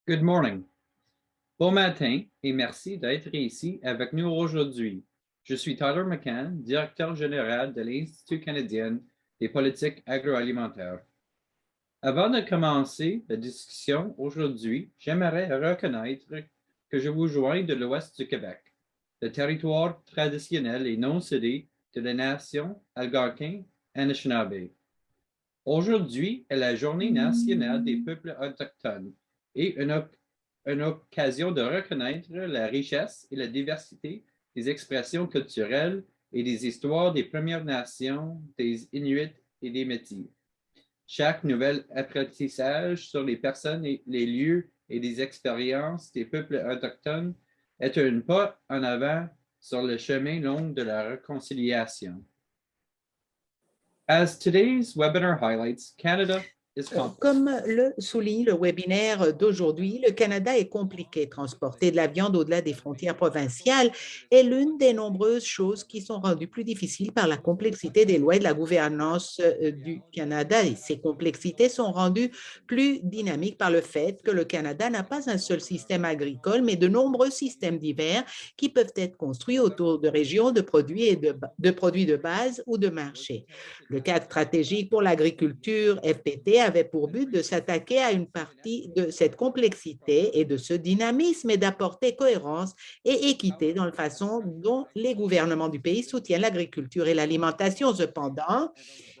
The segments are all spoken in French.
Good morning. Bon matin et merci d'être ici avec nous aujourd'hui. Je suis Tyler McCann, directeur général de l'Institut canadien des politiques agroalimentaires. Avant de commencer la discussion aujourd'hui, j'aimerais reconnaître que je vous joins de l'ouest du Québec, le territoire traditionnel et non cédé de la nation algonquin-Anishinaabe. Aujourd'hui est la Journée nationale des peuples autochtones et une occasion de reconnaître la richesse et la diversité des expressions culturelles et des histoires des Premières Nations, des Inuits et des Métis. Chaque nouvel apprentissage sur les personnes, les lieux et les expériences des peuples autochtones est un pas en avant sur le chemin long de la réconciliation. As today's webinar highlights, Canada is complex. Comme le souligne le webinaire d'aujourd'hui, le Canada est compliqué. Transporter de la viande au-delà des frontières provinciales est l'une des nombreuses choses qui sont rendues plus difficiles par la complexité des lois et de la gouvernance du Canada. Et ces complexités sont rendues plus dynamiques par le fait que le Canada n'a pas un seul système agricole, mais de nombreux systèmes divers qui peuvent être construits autour de régions de produits et de produits de base ou de marché. Le cadre stratégique pour l'agriculture, FPT, avait pour but de s'attaquer à une partie de cette complexité et de ce dynamisme et d'apporter cohérence et équité dans la façon dont les gouvernements du pays soutiennent l'agriculture et l'alimentation. Cependant,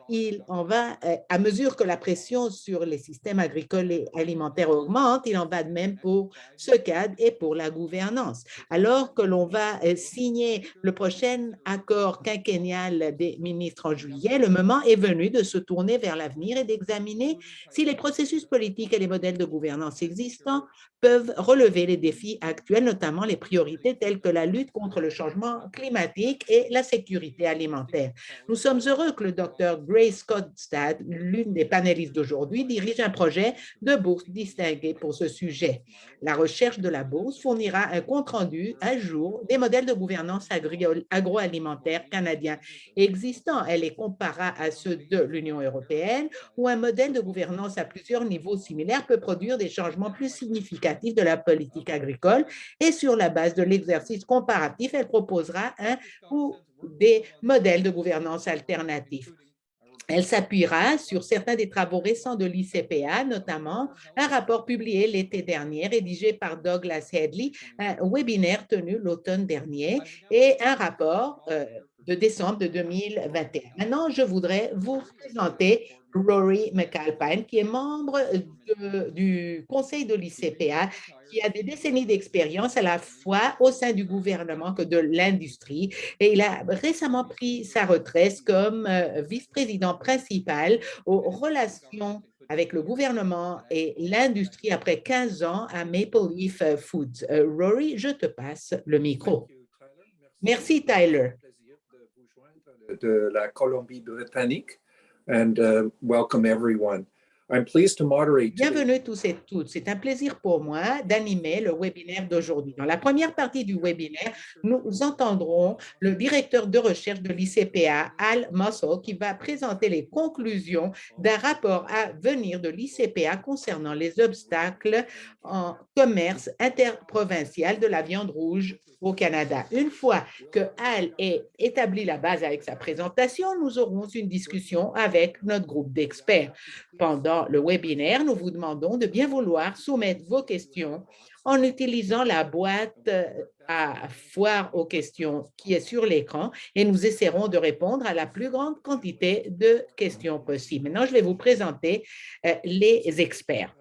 il en va, à mesure que la pression sur les systèmes agricoles et alimentaires augmente, il en va de même pour ce cadre et pour la gouvernance. Alors que l'on va signer le prochain accord quinquennal des ministres en juillet, le moment est venu de se tourner vers l'avenir et d'examiner si les processus politiques et les modèles de gouvernance existants peuvent relever les défis actuels, notamment les priorités telles que la lutte contre le changement climatique et la sécurité alimentaire. Nous sommes heureux que le Dr. Grace Scott-Stad, l'une des panélistes d'aujourd'hui, dirige un projet de bourse distingué pour ce sujet. La recherche de la bourse fournira un compte-rendu à jour des modèles de gouvernance agroalimentaire canadiens existants. Elle les comparera à ceux de l'Union européenne, où un modèle de gouvernance à plusieurs niveaux similaires peut produire des changements plus significatifs de la politique agricole. Et sur la base de l'exercice comparatif, elle proposera un ou des modèles de gouvernance alternatifs. Elle s'appuiera sur certains des travaux récents de l'ICPA, notamment un rapport publié l'été dernier, rédigé par Douglas Headley, un webinaire tenu l'automne dernier et un rapport de décembre de 2021. Maintenant, je voudrais vous présenter Rory McAlpine, qui est membre du conseil de l'ICPA, qui a des décennies d'expérience à la fois au sein du gouvernement que de l'industrie. Et il a récemment pris sa retraite comme vice-président principal aux relations avec le gouvernement et l'industrie après 15 ans à Maple Leaf Foods. Rory, je te passe le micro. Merci, Tyler. De la Colombie-Britannique, and welcome everyone. I'm pleased to moderate today. Bienvenue tous et toutes. C'est un plaisir pour moi d'animer le webinaire d'aujourd'hui. Dans la première partie du webinaire, nous entendrons le directeur de recherche de l'ICPA, Al Mussel, qui va présenter les conclusions d'un rapport à venir de l'ICPA concernant les obstacles en commerce interprovincial de la viande rouge au Canada. Une fois que Al ait établi la base avec sa présentation, nous aurons une discussion avec notre groupe d'experts. Pendant le webinaire, nous vous demandons de bien vouloir soumettre vos questions en utilisant la boîte à foire aux questions qui est sur l'écran et nous essaierons de répondre à la plus grande quantité de questions possible. Maintenant, je vais vous présenter les experts.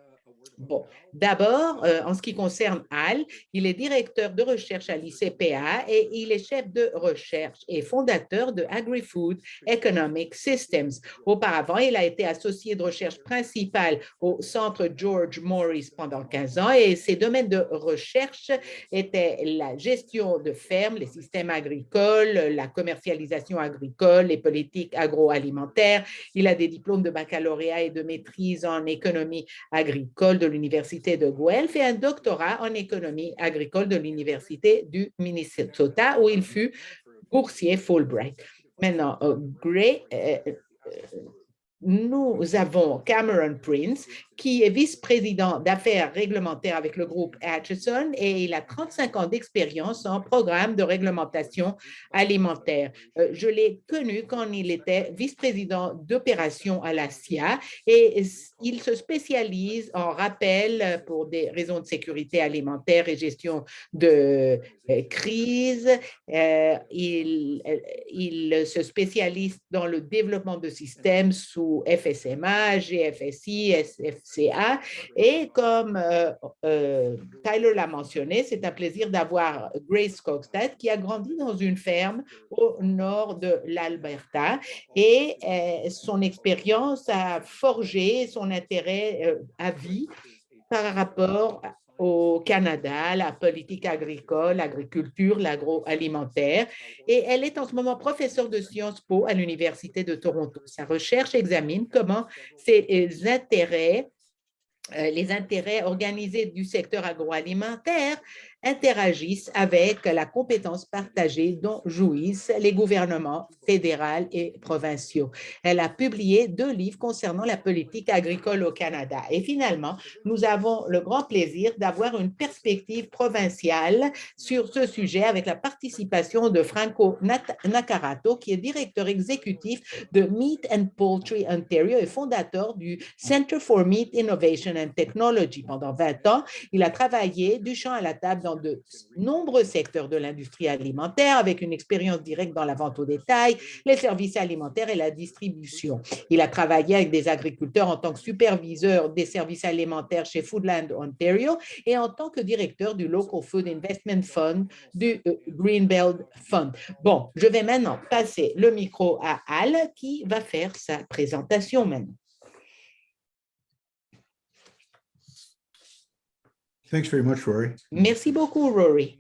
Bon, d'abord, en ce qui concerne Al, il est directeur de recherche à l'ICPA et il est chef de recherche et fondateur de AgriFood Economic Systems. Auparavant, il a été associé de recherche principal au Centre George Morris pendant 15 ans et ses domaines de recherche étaient la gestion de fermes, les systèmes agricoles, la commercialisation agricole, les politiques agroalimentaires. Il a des diplômes de baccalauréat et de maîtrise en économie agricole de l'Université de Guelph et un doctorat en économie agricole de l'Université du Minnesota, où il fut boursier Fulbright. Maintenant, nous avons Cameron Prince, qui est vice-président d'affaires réglementaires avec le groupe Atchison et il a 35 ans d'expérience en programme de réglementation alimentaire. Je l'ai connu quand il était vice-président d'opération à la CIA et il se spécialise en rappel pour des raisons de sécurité alimentaire et gestion de crise. Il se spécialise dans le développement de systèmes sous FSMA, GFSI, SFCA. Et comme Tyler l'a mentionné, c'est un plaisir d'avoir Grace Skogstad qui a grandi dans une ferme au nord de l'Alberta et son expérience a forgé son intérêt à vie par rapport au Canada, la politique agricole, l'agriculture, l'agroalimentaire. Et elle est en ce moment professeure de Sciences Po à l'Université de Toronto. Sa recherche examine comment les intérêts organisés du secteur agroalimentaire interagissent avec la compétence partagée dont jouissent les gouvernements fédéraux et provinciaux. Elle a publié 2 livres concernant la politique agricole au Canada. Et finalement, nous avons le grand plaisir d'avoir une perspective provinciale sur ce sujet avec la participation de Franco Naccarato, qui est directeur exécutif de Meat and Poultry Ontario et fondateur du Center for Meat Innovation and Technology. Pendant 20 ans, il a travaillé du champ à la table dans de nombreux secteurs de l'industrie alimentaire avec une expérience directe dans la vente au détail, les services alimentaires et la distribution. Il a travaillé avec des agriculteurs en tant que superviseur des services alimentaires chez Foodland Ontario et en tant que directeur du Local Food Investment Fund du Greenbelt Fund. Bon, je vais maintenant passer le micro à Al qui va faire sa présentation maintenant. Thanks very much, Rory. Merci beaucoup, Rory.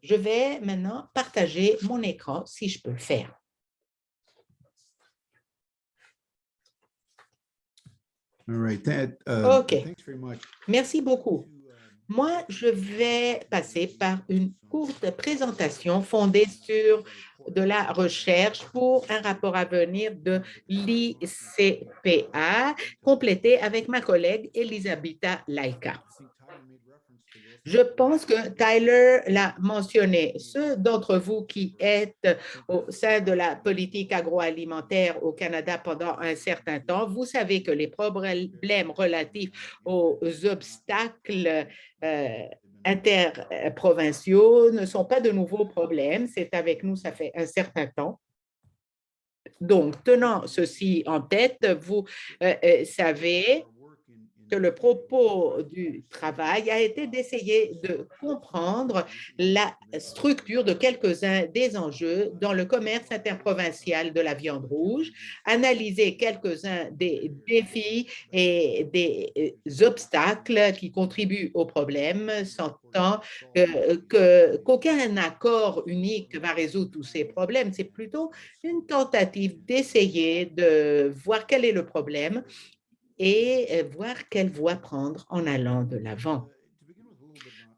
Je vais maintenant partager mon écran si je peux le faire. All right. OK. Thanks very much. Merci beaucoup. Moi, je vais passer par une courte présentation fondée sur de la recherche pour un rapport à venir de l'ICPA, complété avec ma collègue Elisabetta Laika. Je pense que Tyler l'a mentionné. Ceux d'entre vous qui êtes au sein de la politique agroalimentaire au Canada pendant un certain temps, vous savez que les problèmes relatifs aux obstacles interprovinciaux ne sont pas de nouveaux problèmes. C'est avec nous, ça fait un certain temps. Donc, tenant ceci en tête, vous savez que le propos du travail a été d'essayer de comprendre la structure de quelques-uns des enjeux dans le commerce interprovincial de la viande rouge, analyser quelques-uns des défis et des obstacles qui contribuent au problème, sentant qu'aucun accord unique va résoudre tous ces problèmes. C'est plutôt une tentative d'essayer de voir quel est le problème et voir quelle voie prendre en allant de l'avant.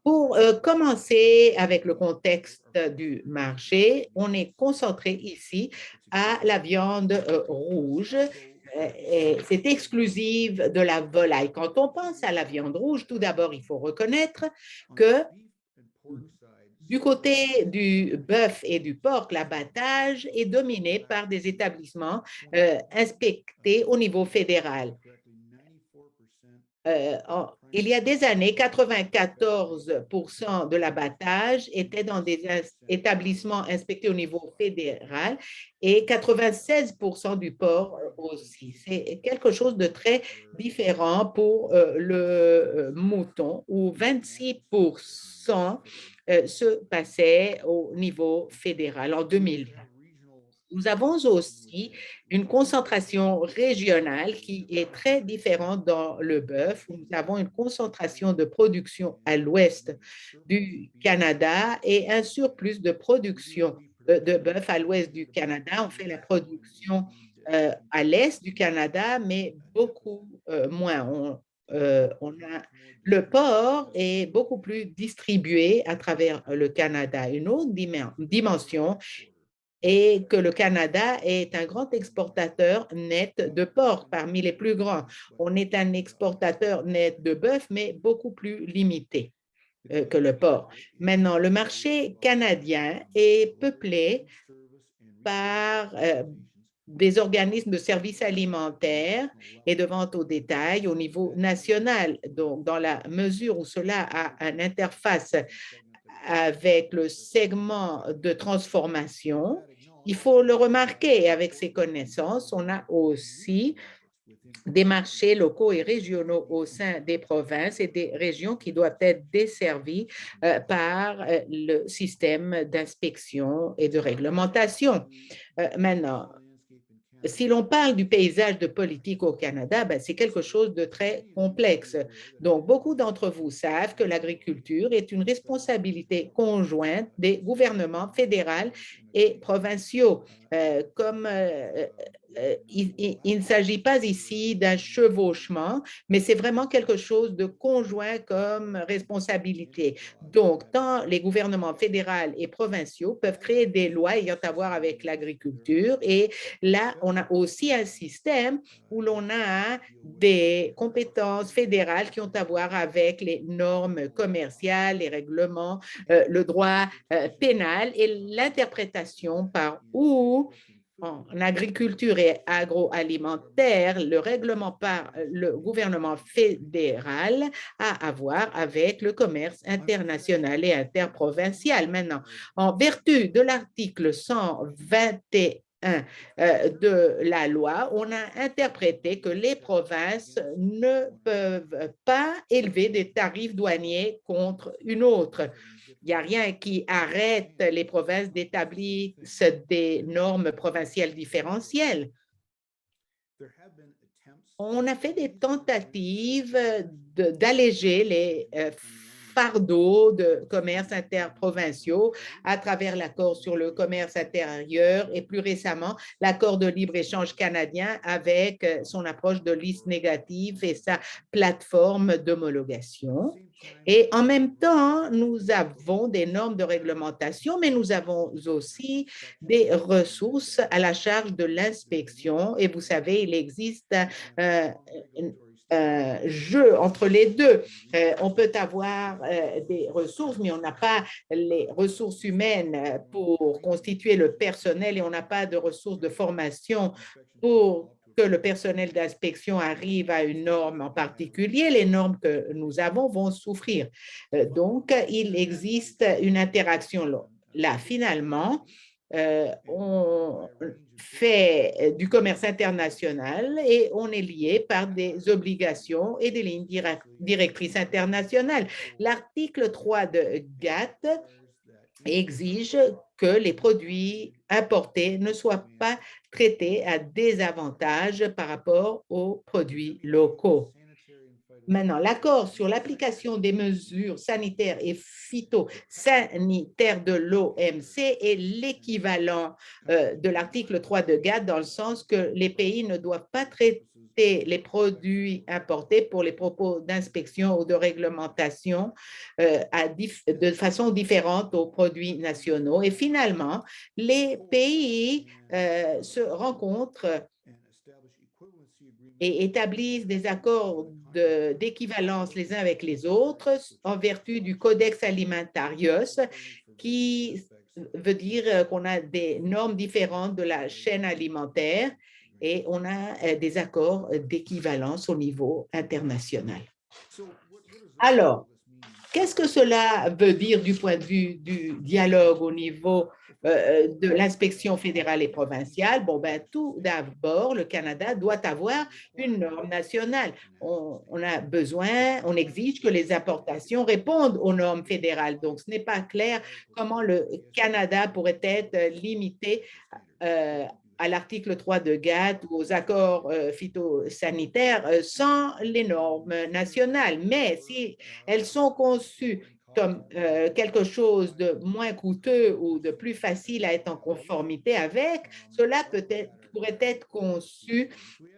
Pour commencer avec le contexte du marché, on est concentré ici à la viande rouge. C'est exclusive de la volaille. Quand on pense à la viande rouge, tout d'abord, il faut reconnaître que du côté du bœuf et du porc, l'abattage est dominé par des établissements inspectés au niveau fédéral. Il y a des années, 94% de l'abattage était dans des établissements inspectés au niveau fédéral et 96% du porc aussi. C'est quelque chose de très différent pour le mouton, où 26% se passait au niveau fédéral en 2020. Nous avons aussi une concentration régionale qui est très différente dans le bœuf, où nous avons une concentration de production à l'ouest du Canada et un surplus de production de bœuf à l'ouest du Canada. On fait la production à l'est du Canada, mais beaucoup moins. Le porc est beaucoup plus distribué à travers le Canada. Une autre dimension et que le Canada est un grand exportateur net de porc, parmi les plus grands. On est un exportateur net de bœuf, mais beaucoup plus limité que le porc. Maintenant, le marché canadien est peuplé par des organismes de services alimentaires et de vente au détail au niveau national. Donc, dans la mesure où cela a une interface avec le segment de transformation, il faut le remarquer. Avec ces connaissances, on a aussi des marchés locaux et régionaux au sein des provinces et des régions qui doivent être desservis par le système d'inspection et de réglementation. Maintenant, si l'on parle du paysage de politique au Canada, ben, c'est quelque chose de très complexe. Donc, beaucoup d'entre vous savent que l'agriculture est une responsabilité conjointe des gouvernements fédéraux et provinciaux. Il ne s'agit pas ici d'un chevauchement, mais c'est vraiment quelque chose de conjoint comme responsabilité. Donc, tant les gouvernements fédéraux et provinciaux peuvent créer des lois ayant à voir avec l'agriculture et là, on a aussi un système où l'on a des compétences fédérales qui ont à voir avec les normes commerciales, les règlements, le droit pénal et l'interprétation par où en agriculture et agroalimentaire, le règlement par le gouvernement fédéral a à voir avec le commerce international et interprovincial. Maintenant, en vertu de l'article 121 de la loi, on a interprété que les provinces ne peuvent pas élever des tarifs douaniers contre une autre. Il n'y a rien qui arrête les provinces d'établir des normes provinciales différentielles. On a fait des tentatives d'alléger les fardeaux de commerce interprovinciaux à travers l'accord sur le commerce intérieur et plus récemment l'accord de libre-échange canadien avec son approche de liste négative et sa plateforme d'homologation. Et en même temps, nous avons des normes de réglementation, mais nous avons aussi des ressources à la charge de l'inspection. Et vous savez, il existe jeu entre les deux. On peut avoir des ressources, mais on n'a pas les ressources humaines pour constituer le personnel et on n'a pas de ressources de formation pour que le personnel d'inspection arrive à une norme en particulier. Les normes que nous avons vont souffrir. Donc, il existe une interaction là. Finalement, on fait du commerce international et on est lié par des obligations et des lignes directrices internationales. L'article 3 de GATT exige que les produits importés ne soient pas traités à désavantage par rapport aux produits locaux. Maintenant, l'accord sur l'application des mesures sanitaires et phytosanitaires de l'OMC est l'équivalent de l'article 3 de GATT dans le sens que les pays ne doivent pas traiter les produits importés pour les propos d'inspection ou de réglementation de façon différente aux produits nationaux. Et finalement, les pays se rencontrent et établissent des accords d'équivalence les uns avec les autres en vertu du Codex Alimentarius, qui veut dire qu'on a des normes différentes de la chaîne alimentaire et on a des accords d'équivalence au niveau international. Alors, qu'est-ce que cela veut dire du point de vue du dialogue au niveau de l'inspection fédérale et provinciale? Bon, ben, tout d'abord, le Canada doit avoir une norme nationale. On a besoin, on exige que les importations répondent aux normes fédérales. Donc, ce n'est pas clair comment le Canada pourrait être limité à l'article 3 de GATT ou aux accords phytosanitaires sans les normes nationales. Mais si elles sont conçues comme quelque chose de moins coûteux ou de plus facile à être en conformité avec, cela pourrait être conçu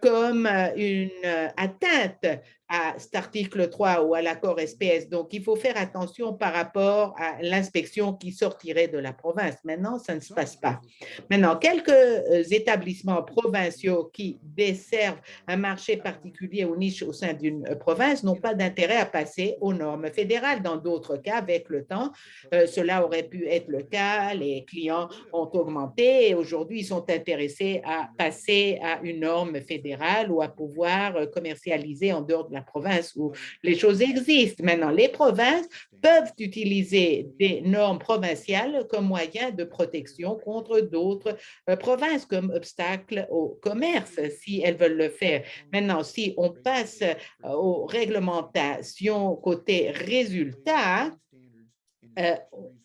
comme une atteinte à cet article 3 ou à l'accord SPS. Donc, il faut faire attention par rapport à l'inspection qui sortirait de la province. Maintenant, ça ne se passe pas. Maintenant, quelques établissements provinciaux qui desservent un marché particulier ou niche au sein d'une province n'ont pas d'intérêt à passer aux normes fédérales. Dans d'autres cas, avec le temps, cela aurait pu être le cas. Les clients ont augmenté et aujourd'hui, ils sont intéressés à passer à une norme fédérale ou à pouvoir commercialiser en dehors de la province où les choses existent. Maintenant, les provinces peuvent utiliser des normes provinciales comme moyen de protection contre d'autres provinces comme obstacle au commerce, si elles veulent le faire. Maintenant, si on passe aux réglementations côté résultat,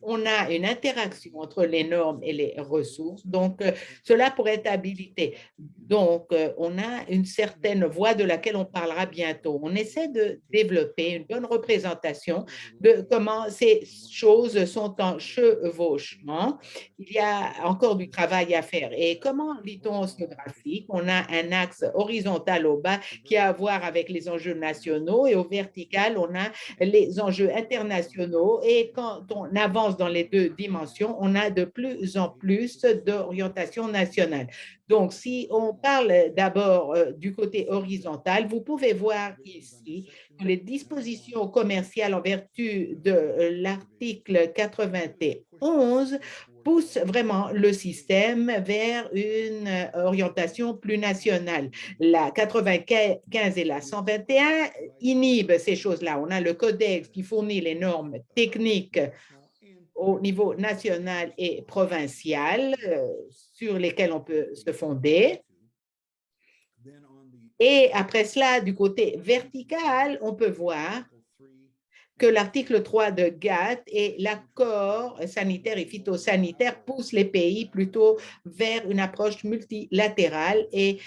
on a une interaction entre les normes et les ressources, donc cela pourrait être habilité. Donc, on a une certaine voie de laquelle on parlera bientôt. On essaie de développer une bonne représentation de comment ces choses sont en chevauchement. Il y a encore du travail à faire. Et comment lit-on ce graphique? On a un axe horizontal au bas qui a à voir avec les enjeux nationaux et au vertical, on a les enjeux internationaux et quand on avance dans les deux dimensions, on a de plus en plus d'orientation nationale. Donc, si on parle d'abord du côté horizontal, vous pouvez voir ici que les dispositions commerciales en vertu de l'article 91 poussent vraiment le système vers une orientation plus nationale. La 95 et la 121 inhibent ces choses-là. On a le codex qui fournit les normes techniques au niveau national et provincial sur lesquelles on peut se fonder. Et après cela, du côté vertical, on peut voir que l'article 3 de GATT et l'accord sanitaire et phytosanitaire poussent les pays plutôt vers une approche multilatérale et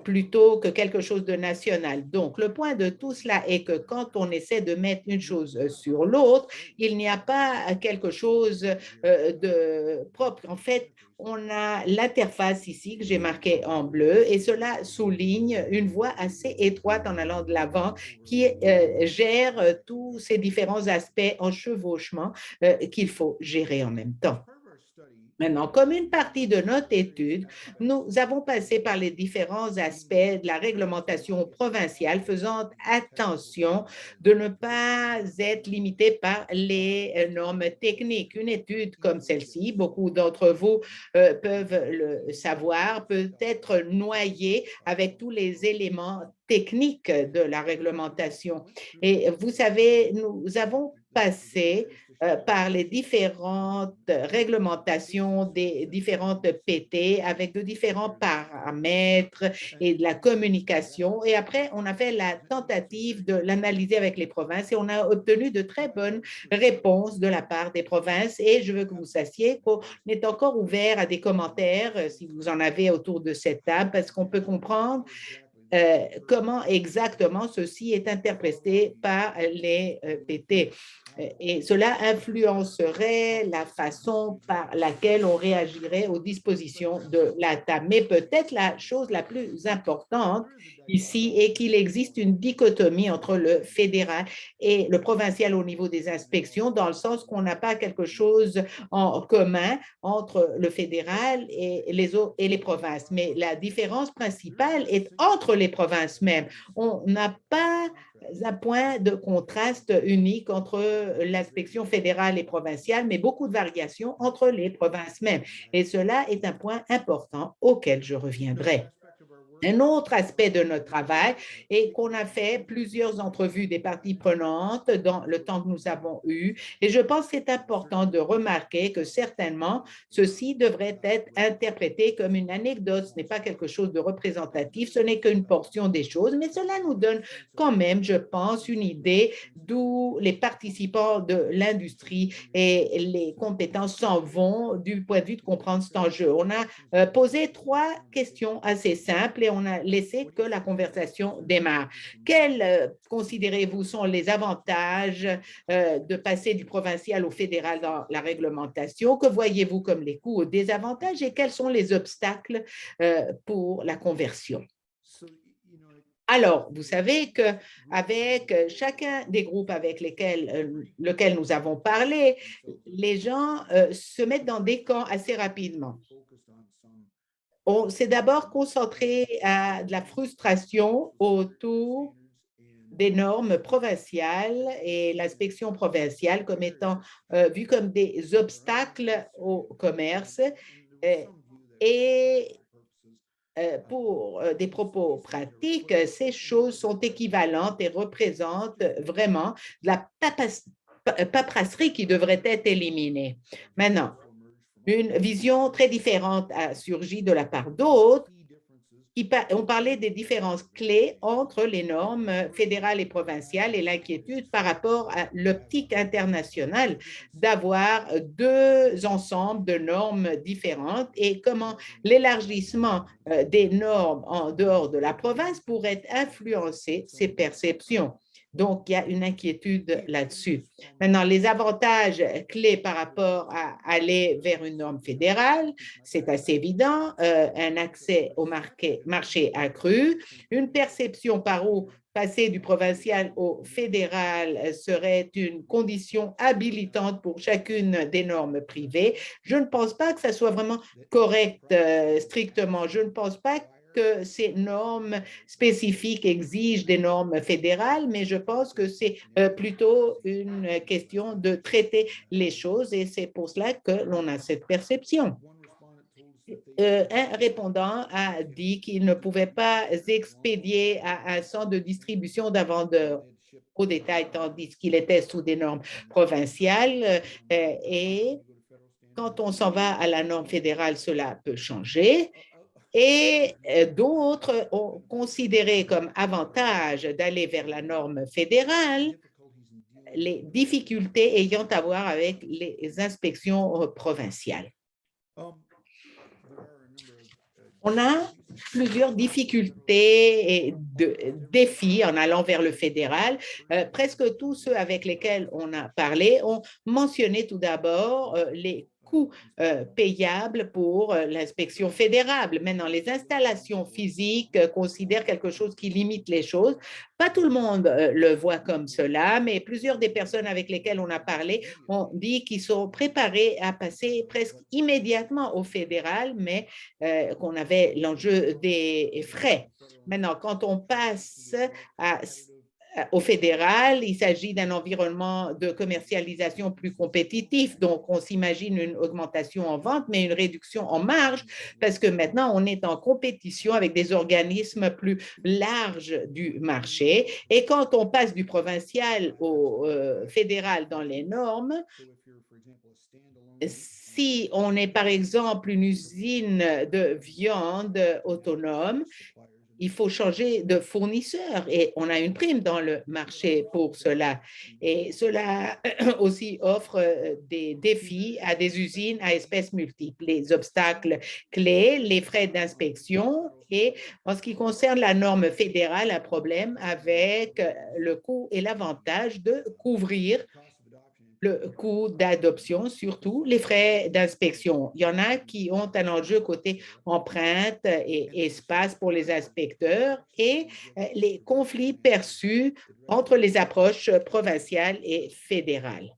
plutôt que quelque chose de national. Donc, le point de tout cela est que quand on essaie de mettre une chose sur l'autre, il n'y a pas quelque chose de propre. En fait, on a l'interface ici que j'ai marquée en bleu et cela souligne une voie assez étroite en allant de l'avant qui gère tous ces différents aspects en chevauchement qu'il faut gérer en même temps. Maintenant, comme une partie de notre étude, nous avons passé par les différents aspects de la réglementation provinciale, faisant attention de ne pas être limité par les normes techniques. Une étude comme celle-ci, beaucoup d'entre vous peuvent le savoir, peut être noyée avec tous les éléments techniques de la réglementation. Et vous savez, nous avons passé par les différentes réglementations des différentes PT avec de différents paramètres et de la communication. Et après, on a fait la tentative de l'analyser avec les provinces et on a obtenu de très bonnes réponses de la part des provinces. Et je veux que vous sachiez qu'on est encore ouvert à des commentaires si vous en avez autour de cette table parce qu'on peut comprendre comment exactement ceci est interprété par les PT. Et cela influencerait la façon par laquelle on réagirait aux dispositions de la table. Mais peut-être la chose la plus importante ici est qu'il existe une dichotomie entre le fédéral et le provincial au niveau des inspections, dans le sens qu'on n'a pas quelque chose en commun entre le fédéral et les provinces. Mais la différence principale est entre les provinces même. On n'a pas un point de contraste unique entre l'inspection fédérale et provinciale, mais beaucoup de variations entre les provinces même. Et cela est un point important auquel je reviendrai. Un autre aspect de notre travail est qu'on a fait plusieurs entrevues des parties prenantes dans le temps que nous avons eu. Et je pense que c'est important de remarquer que certainement, ceci devrait être interprété comme une anecdote. Ce n'est pas quelque chose de représentatif, ce n'est qu'une portion des choses, mais cela nous donne quand même, je pense, une idée d'où les participants de l'industrie et les compétences s'en vont du point de vue de comprendre cet enjeu. On a posé 3 questions assez simples et on a laissé que la conversation démarre. Quels considérez-vous sont les avantages de passer du provincial au fédéral dans la réglementation? Que voyez-vous comme les coûts ou désavantages et quels sont les obstacles pour la conversion? Alors, vous savez qu'avec chacun des groupes avec lesquels nous avons parlé, les gens se mettent dans des camps assez rapidement. On s'est d'abord concentré à de la frustration autour des normes provinciales et l'inspection provinciale comme étant vues comme des obstacles au commerce. Et pour des propos pratiques, ces choses sont équivalentes et représentent vraiment de la paperasserie qui devrait être éliminée. Maintenant, une vision très différente a surgi de la part d'autres qui ont parlé des différences clés entre les normes fédérales et provinciales et l'inquiétude par rapport à l'optique internationale d'avoir deux ensembles de normes différentes et comment l'élargissement des normes en dehors de la province pourrait influencer ces perceptions. Donc, il y a une inquiétude là-dessus. Maintenant, les avantages clés par rapport à aller vers une norme fédérale, c'est assez évident, un accès au marché accru, une perception par où passer du provincial au fédéral serait une condition habilitante pour chacune des normes privées. Je ne pense pas que ça soit vraiment correct strictement. Je ne pense pas que ces normes spécifiques exigent des normes fédérales, mais je pense que c'est plutôt une question de traiter les choses et c'est pour cela que l'on a cette perception. Un répondant a dit qu'il ne pouvait pas expédier à un centre de distribution d'un vendeur au détail, tandis qu'il était sous des normes provinciales. Et quand on s'en va à la norme fédérale, cela peut changer. Et d'autres ont considéré comme avantage d'aller vers la norme fédérale les difficultés ayant à voir avec les inspections provinciales. On a plusieurs difficultés et défis en allant vers le fédéral. Presque tous ceux avec lesquels on a parlé ont mentionné tout d'abord les coûts payables pour l'inspection fédérale. Maintenant, les installations physiques considèrent quelque chose qui limite les choses. Pas tout le monde le voit comme cela, mais plusieurs des personnes avec lesquelles on a parlé ont dit qu'ils sont préparés à passer presque immédiatement au fédéral, mais qu'on avait l'enjeu des frais. Maintenant, quand on passe au fédéral, il s'agit d'un environnement de commercialisation plus compétitif, donc on s'imagine une augmentation en vente, mais une réduction en marge, parce que maintenant on est en compétition avec des organismes plus larges du marché. Et quand on passe du provincial au fédéral dans les normes, si on est par exemple une usine de viande autonome, il faut changer de fournisseur et on a une prime dans le marché pour cela. Et cela aussi offre des défis à des usines à espèces multiples, les obstacles clés, les frais d'inspection et en ce qui concerne la norme fédérale, un problème avec le coût et l'avantage de couvrir le coût d'adoption, surtout les frais d'inspection. Il y en a qui ont un enjeu côté empreinte et espace pour les inspecteurs et les conflits perçus entre les approches provinciales et fédérales.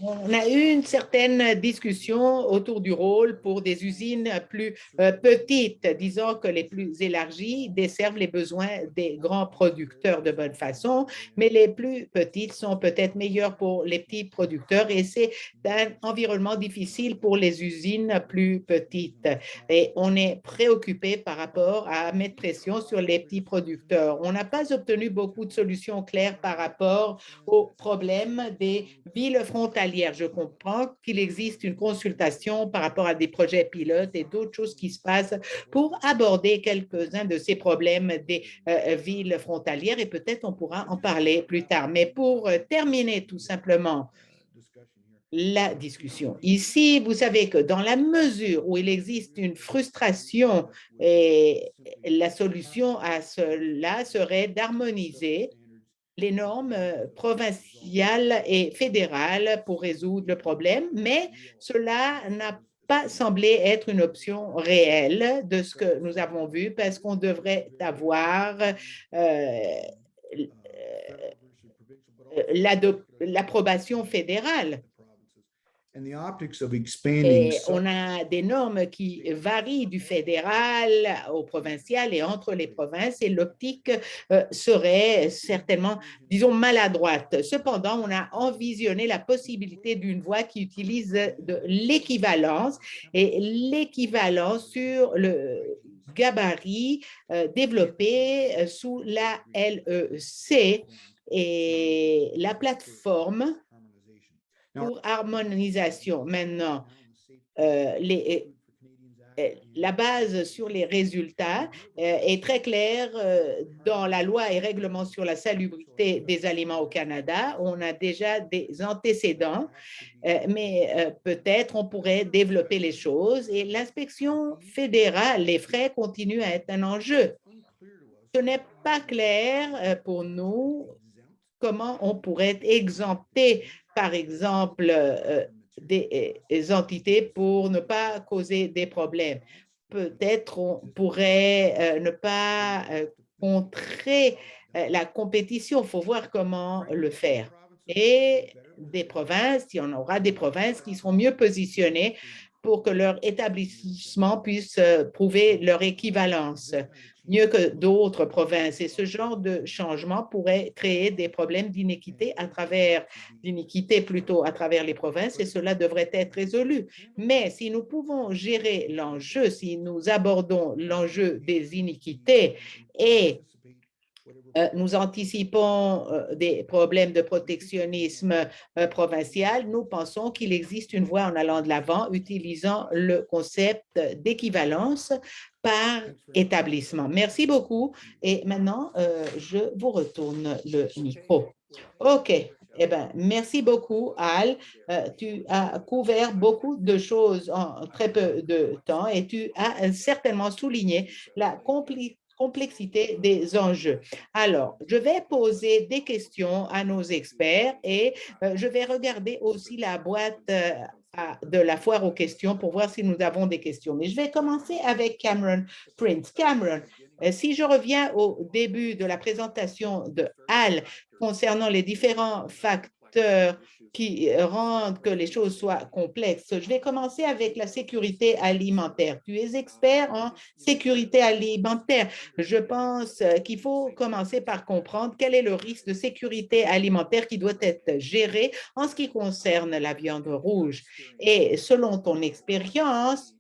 On a eu une certaine discussion autour du rôle pour des usines plus petites, disons que les plus élargies desservent les besoins des grands producteurs de bonne façon, mais les plus petites sont peut-être meilleures pour les petits producteurs et c'est un environnement difficile pour les usines plus petites. Et on est préoccupé par rapport à mettre pression sur les petits producteurs. On n'a pas obtenu beaucoup de solutions claires par rapport aux problèmes des villes frontalières. Je comprends qu'il existe une consultation par rapport à des projets pilotes et d'autres choses qui se passent pour aborder quelques-uns de ces problèmes des villes frontalières et peut-être on pourra en parler plus tard. Mais pour terminer tout simplement la discussion. Ici, vous savez que dans la mesure où il existe une frustration, et la solution à cela serait d'harmoniser les normes provinciales et fédérales pour résoudre le problème, mais cela n'a pas semblé être une option réelle de ce que nous avons vu parce qu'on devrait avoir l'approbation fédérale. Et on a des normes qui varient du fédéral au provincial et entre les provinces, et l'optique serait certainement, disons, maladroite. Cependant, on a envisionné la possibilité d'une voie qui utilise de l'équivalence, et l'équivalence sur le gabarit développé sous la LEC, et la plateforme pour harmonisation. Maintenant, la base sur les résultats est très claire dans la loi et règlement sur la salubrité des aliments au Canada. On a déjà des antécédents, mais peut-être on pourrait développer les choses. Et l'inspection fédérale, les frais continuent à être un enjeu. Ce n'est pas clair pour nous comment on pourrait exempter, par exemple, des entités pour ne pas causer des problèmes. Peut-être on pourrait ne pas contrer la compétition. Il faut voir comment le faire. Et des provinces, il y en aura des provinces qui seront mieux positionnées pour que leur établissement puisse prouver leur équivalence mieux que d'autres provinces. Et ce genre de changement pourrait créer des problèmes d'inéquité plutôt à travers les provinces, et cela devrait être résolu. Mais si nous pouvons gérer l'enjeu, si nous abordons l'enjeu des iniquités et nous anticipons des problèmes de protectionnisme provincial, nous pensons qu'il existe une voie en allant de l'avant, utilisant le concept d'équivalence par établissement. Merci beaucoup. Et maintenant, je vous retourne le micro. OK. Eh bien, merci beaucoup, Al. Tu as couvert beaucoup de choses en très peu de temps et tu as certainement souligné la complexité des enjeux. Alors, je vais poser des questions à nos experts et je vais regarder aussi la boîte de la foire aux questions pour voir si nous avons des questions. Mais je vais commencer avec Cameron Prince. Cameron, si je reviens au début de la présentation de Al concernant les différents facteurs qui rendent que les choses soient complexes, je vais commencer avec la sécurité alimentaire. Tu es expert en sécurité alimentaire. Je pense qu'il faut commencer par comprendre quel est le risque de sécurité alimentaire qui doit être géré en ce qui concerne la viande rouge. Et selon ton expérience,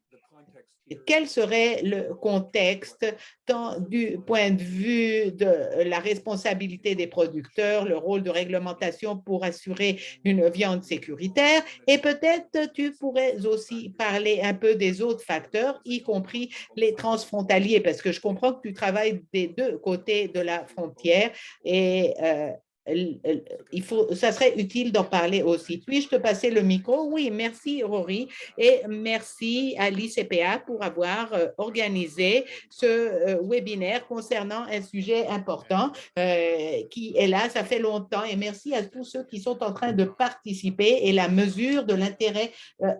quel serait le contexte tant du point de vue de la responsabilité des producteurs, le rôle de réglementation pour assurer une viande sécuritaire, et peut-être tu pourrais aussi parler un peu des autres facteurs, y compris les transfrontaliers, parce que je comprends que tu travailles des deux côtés de la frontière et ça serait utile d'en parler aussi. Puis-je te passer le micro? Oui, merci Rory et merci à l'ICPA pour avoir organisé ce webinaire concernant un sujet important qui est là, ça fait longtemps, et merci à tous ceux qui sont en train de participer et la mesure de l'intérêt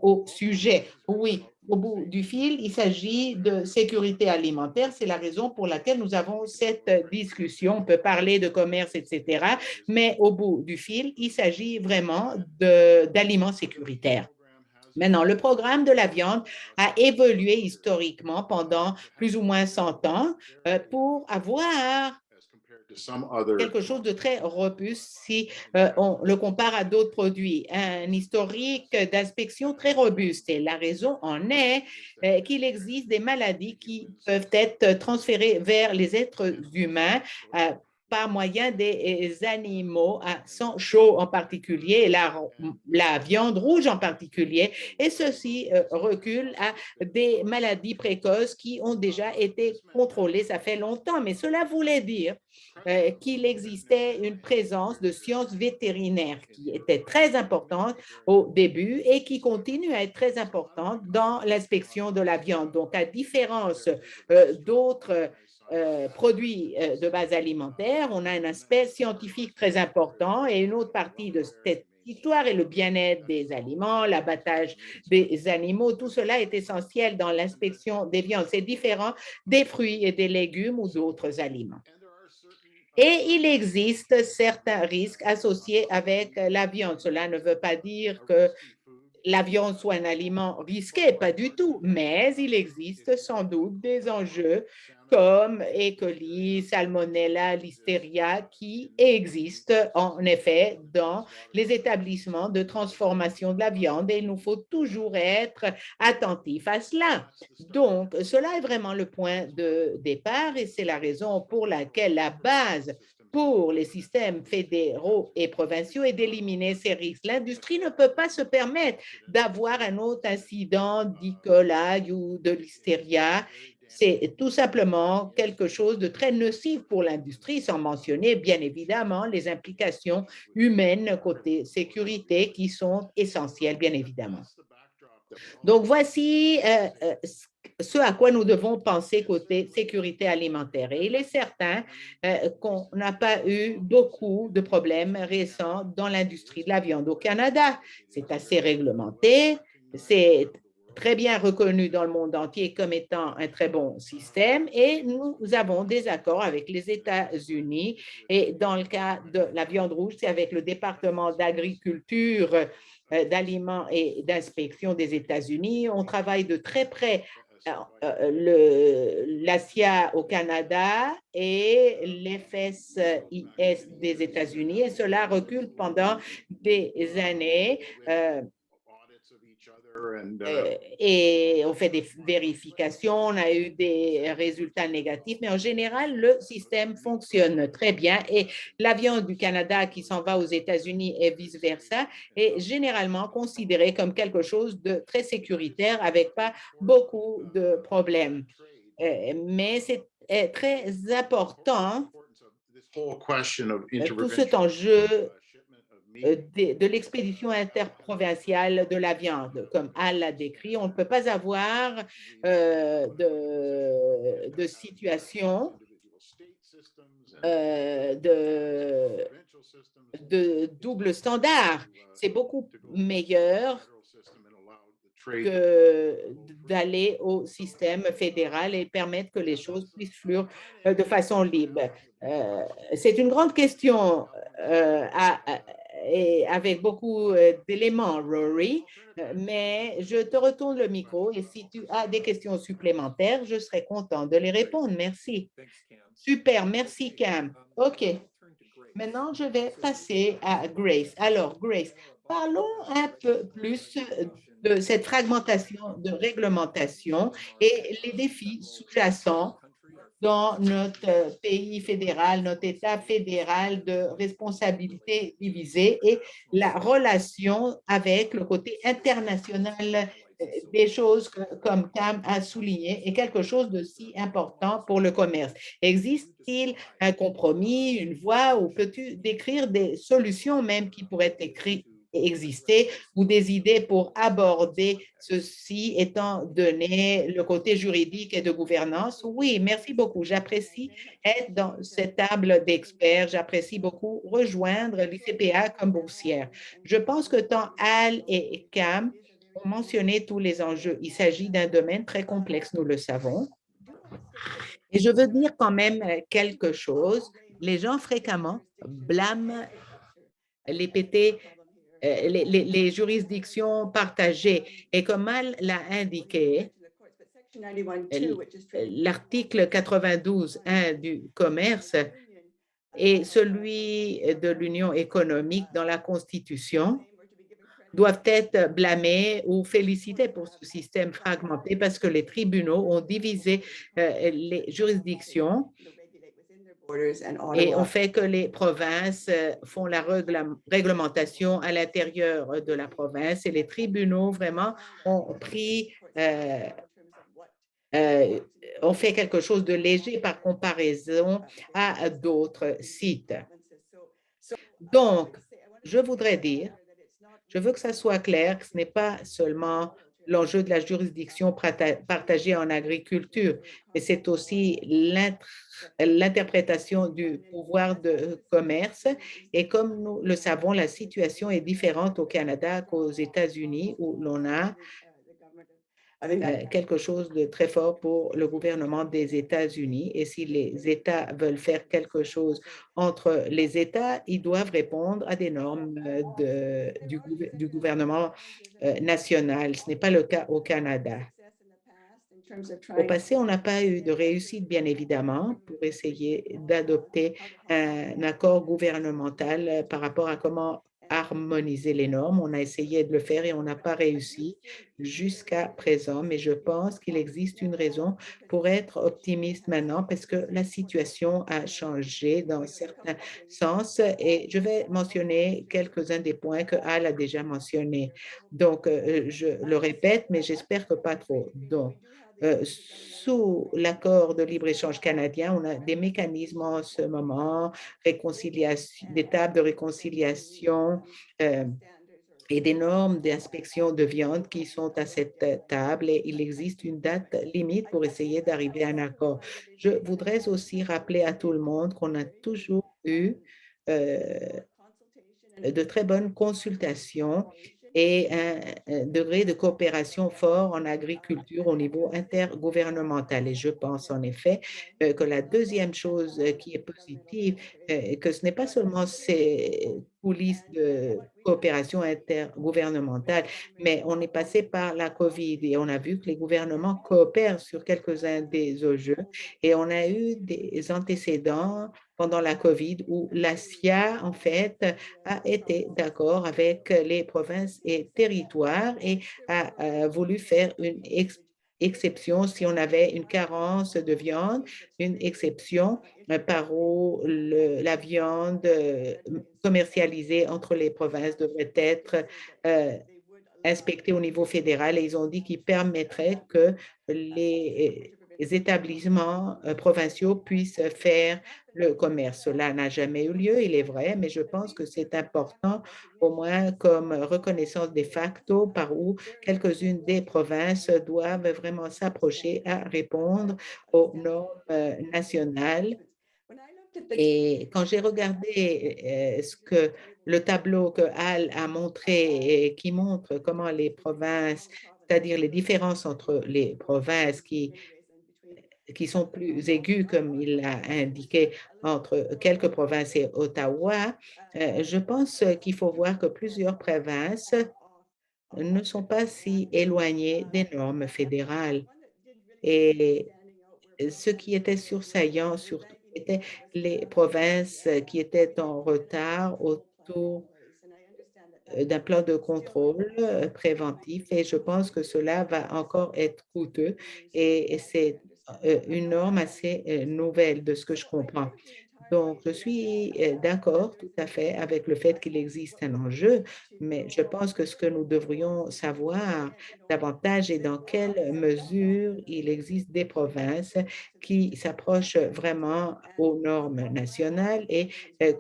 au sujet. Oui, au bout du fil, il s'agit de sécurité alimentaire. C'est la raison pour laquelle nous avons cette discussion. On peut parler de commerce, etc., mais au bout du fil, il s'agit vraiment d'aliments sécuritaires. Maintenant, le programme de la viande a évolué historiquement pendant plus ou moins 100 ans pour avoir quelque chose de très robuste si on le compare à d'autres produits, un historique d'inspection très robuste. Et la raison en est qu'il existe des maladies qui peuvent être transférées vers les êtres humains par moyen des animaux à sang chaud en particulier, et la viande rouge en particulier, et ceci recule à des maladies précoces qui ont déjà été contrôlées, ça fait longtemps, mais cela voulait dire qu'il existait une présence de sciences vétérinaires qui était très importante au début et qui continue à être très importante dans l'inspection de la viande. Donc, à différence d'autres produits de base alimentaire, on a un aspect scientifique très important et une autre partie de cette histoire et le bien-être des aliments, l'abattage des animaux, tout cela est essentiel dans l'inspection des viandes. C'est différent des fruits et des légumes ou d'autres aliments. Et il existe certains risques associés avec la viande. Cela ne veut pas dire que la viande soit un aliment risqué, pas du tout, mais il existe sans doute des enjeux comme E. coli, Salmonella, Listeria qui existent en effet dans les établissements de transformation de la viande et il nous faut toujours être attentifs à cela. Donc, cela est vraiment le point de départ et c'est la raison pour laquelle la base pour les systèmes fédéraux et provinciaux est d'éliminer ces risques. L'industrie ne peut pas se permettre d'avoir un autre incident d'E. coli ou de Listeria. C'est tout simplement quelque chose de très nocif pour l'industrie, sans mentionner bien évidemment les implications humaines côté sécurité qui sont essentielles, bien évidemment. Donc, voici ce à quoi nous devons penser côté sécurité alimentaire. Et il est certain qu'on n'a pas eu beaucoup de problèmes récents dans l'industrie de la viande au Canada. C'est assez réglementé, c'est très bien reconnu dans le monde entier comme étant un très bon système et nous avons des accords avec les États-Unis et dans le cas de la viande rouge, c'est avec le département d'agriculture d'aliments et d'inspection des États-Unis. On travaille de très près l'ASIA au Canada et l'FSIS des États-Unis et cela recule pendant des années. Et on fait des vérifications, on a eu des résultats négatifs, mais en général, le système fonctionne très bien et la viande du Canada qui s'en va aux États-Unis et vice-versa est généralement considérée comme quelque chose de très sécuritaire avec pas beaucoup de problèmes. Mais c'est très important tout cet enjeu de l'expédition interprovinciale de la viande. Comme Al l'a décrit, on ne peut pas avoir de situation de double standard. C'est beaucoup meilleur que d'aller au système fédéral et permettre que les choses puissent fluer de façon libre. C'est une grande question et avec beaucoup d'éléments, Rory, mais je te retourne le micro et si tu as des questions supplémentaires, je serai content de les répondre. Merci. Super, merci Cam. OK. Maintenant, je vais passer à Grace. Alors, Grace, parlons un peu plus de cette fragmentation de réglementation et les défis sous-jacents dans notre pays fédéral, notre État fédéral de responsabilité divisée et la relation avec le côté international des choses que, comme Cam a souligné, est quelque chose de si important pour le commerce. Existe-t-il un compromis, une voie, ou peux-tu décrire des solutions même qui pourraient exister ou des idées pour aborder ceci étant donné le côté juridique et de gouvernance? Oui, merci beaucoup. J'apprécie être dans cette table d'experts. J'apprécie beaucoup rejoindre l'ICPA comme boursière. Je pense que tant Al et Cam ont mentionné tous les enjeux. Il s'agit d'un domaine très complexe, nous le savons. Et je veux dire quand même quelque chose. Les gens fréquemment blâment les PT les juridictions partagées. Et comme Al l'a indiqué, l'article 92.1 du commerce et celui de l'Union économique dans la Constitution doivent être blâmés ou félicités pour ce système fragmenté parce que les tribunaux ont divisé les juridictions et on fait que les provinces font la réglementation à l'intérieur de la province et les tribunaux vraiment ont pris, ont fait quelque chose de léger par comparaison à d'autres sites. Donc, je voudrais dire, je veux que ça soit clair que ce n'est pas seulement l'enjeu de la juridiction partagée en agriculture, mais c'est aussi l'interprétation du pouvoir de commerce. Et comme nous le savons, la situation est différente au Canada qu'aux États-Unis, où l'on a quelque chose de très fort pour le gouvernement des États-Unis. Et si les États veulent faire quelque chose entre les États, ils doivent répondre à des normes du gouvernement national. Ce n'est pas le cas au Canada. Au passé, on n'a pas eu de réussite, bien évidemment, pour essayer d'adopter un accord gouvernemental par rapport à comment harmoniser les normes. On a essayé de le faire et on n'a pas réussi jusqu'à présent, mais je pense qu'il existe une raison pour être optimiste maintenant parce que la situation a changé dans certains sens et je vais mentionner quelques-uns des points que Al a déjà mentionnés. Donc, je le répète, mais j'espère que pas trop. Donc, sous l'accord de libre-échange canadien, on a des mécanismes en ce moment, des tables de réconciliation et des normes d'inspection de viande qui sont à cette table et il existe une date limite pour essayer d'arriver à un accord. Je voudrais aussi rappeler à tout le monde qu'on a toujours eu de très bonnes consultations et un degré de coopération fort en agriculture au niveau intergouvernemental. Et je pense en effet que la deuxième chose qui est positive, que ce n'est pas seulement ces coulisses de coopération intergouvernementale, mais on est passé par la COVID et on a vu que les gouvernements coopèrent sur quelques-uns des enjeux et on a eu des antécédents pendant la COVID où la SIA, en fait, a été d'accord avec les provinces et territoires et a voulu faire une exception si on avait une carence de viande, une exception par où la viande commercialisée entre les provinces devrait être inspectée au niveau fédéral et ils ont dit qu'ils permettraient que les établissements provinciaux puissent faire le commerce. Cela n'a jamais eu lieu, il est vrai, mais je pense que c'est important, au moins comme reconnaissance de facto, par où quelques-unes des provinces doivent vraiment s'approcher à répondre aux normes nationales. Et quand j'ai regardé ce que le tableau que Al a montré et qui montre comment les provinces, c'est-à-dire les différences entre les provinces qui sont plus aiguës, comme il l'a indiqué, entre quelques provinces et Ottawa, je pense qu'il faut voir que plusieurs provinces ne sont pas si éloignées des normes fédérales. Et ce qui était sursaillant, surtout, étaient les provinces qui étaient en retard autour d'un plan de contrôle préventif et je pense que cela va encore être coûteux et c'est une norme assez nouvelle de ce que je comprends. Donc, je suis d'accord tout à fait avec le fait qu'il existe un enjeu, mais je pense que ce que nous devrions savoir davantage est dans quelle mesure il existe des provinces qui s'approchent vraiment aux normes nationales et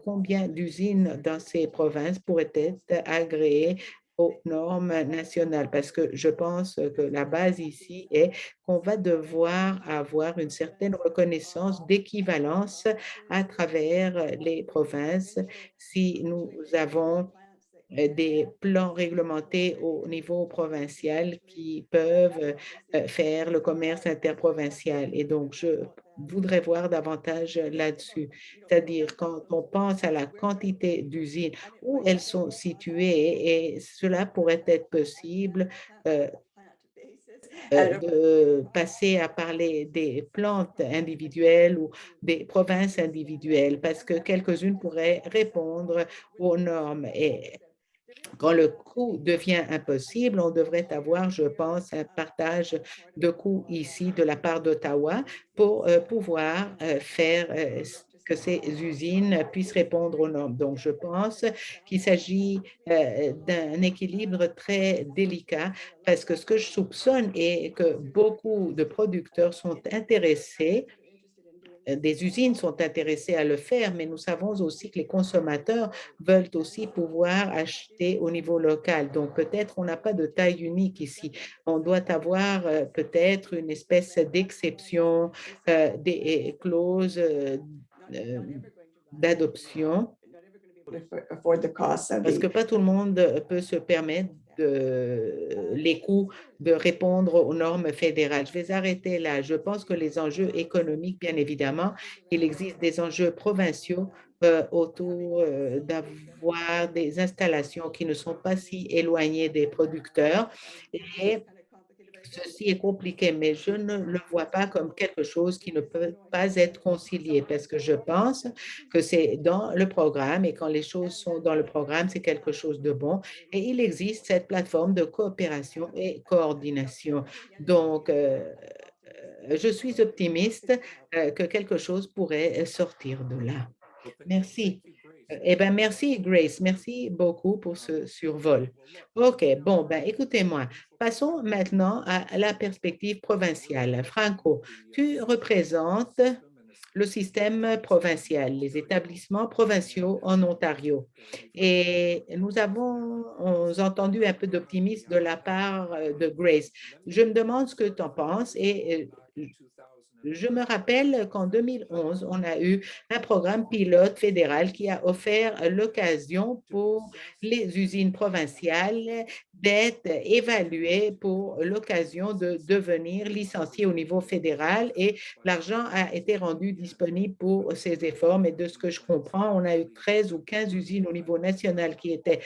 combien d'usines dans ces provinces pourraient être agréées aux normes nationales, parce que je pense que la base ici est qu'on va devoir avoir une certaine reconnaissance d'équivalence à travers les provinces si nous avons des plans réglementés au niveau provincial qui peuvent faire le commerce interprovincial. Et donc, je voudrais voir davantage là-dessus. C'est-à-dire, quand on pense à la quantité d'usines, où elles sont situées, et cela pourrait être possible de passer à parler des plantes individuelles ou des provinces individuelles, parce que quelques-unes pourraient répondre aux normes. Et quand le coût devient impossible, on devrait avoir, je pense, un partage de coûts ici de la part d'Ottawa pour pouvoir faire que ces usines puissent répondre aux normes. Donc, je pense qu'il s'agit d'un équilibre très délicat parce que ce que je soupçonne est que beaucoup de producteurs sont intéressés des usines sont intéressées à le faire, mais nous savons aussi que les consommateurs veulent aussi pouvoir acheter au niveau local. Donc, peut-être on n'a pas de taille unique ici. On doit avoir peut-être une espèce d'exception, des clauses d'adoption, parce que pas tout le monde peut se permettre les coûts de répondre aux normes fédérales. Je vais arrêter là. Je pense que les enjeux économiques, bien évidemment, il existe des enjeux provinciaux autour d'avoir des installations qui ne sont pas si éloignées des producteurs. Et ceci est compliqué, mais je ne le vois pas comme quelque chose qui ne peut pas être concilié parce que je pense que c'est dans le programme et quand les choses sont dans le programme, c'est quelque chose de bon. Et il existe cette plateforme de coopération et coordination. Donc, je suis optimiste que quelque chose pourrait sortir de là. Merci. Eh bien, merci, Grace. Merci beaucoup pour ce survol. OK, bon, ben, écoutez-moi. Passons maintenant à la perspective provinciale. Franco, tu représentes le système provincial, les établissements provinciaux en Ontario. Et nous avons entendu un peu d'optimisme de la part de Grace. Je me demande ce que tu en penses et je me rappelle qu'en 2011, on a eu un programme pilote fédéral qui a offert l'occasion pour les usines provinciales d'être évaluées pour l'occasion de devenir licenciées au niveau fédéral et l'argent a été rendu disponible pour ces efforts. Mais de ce que je comprends, on a eu 13 ou 15 usines au niveau national qui étaient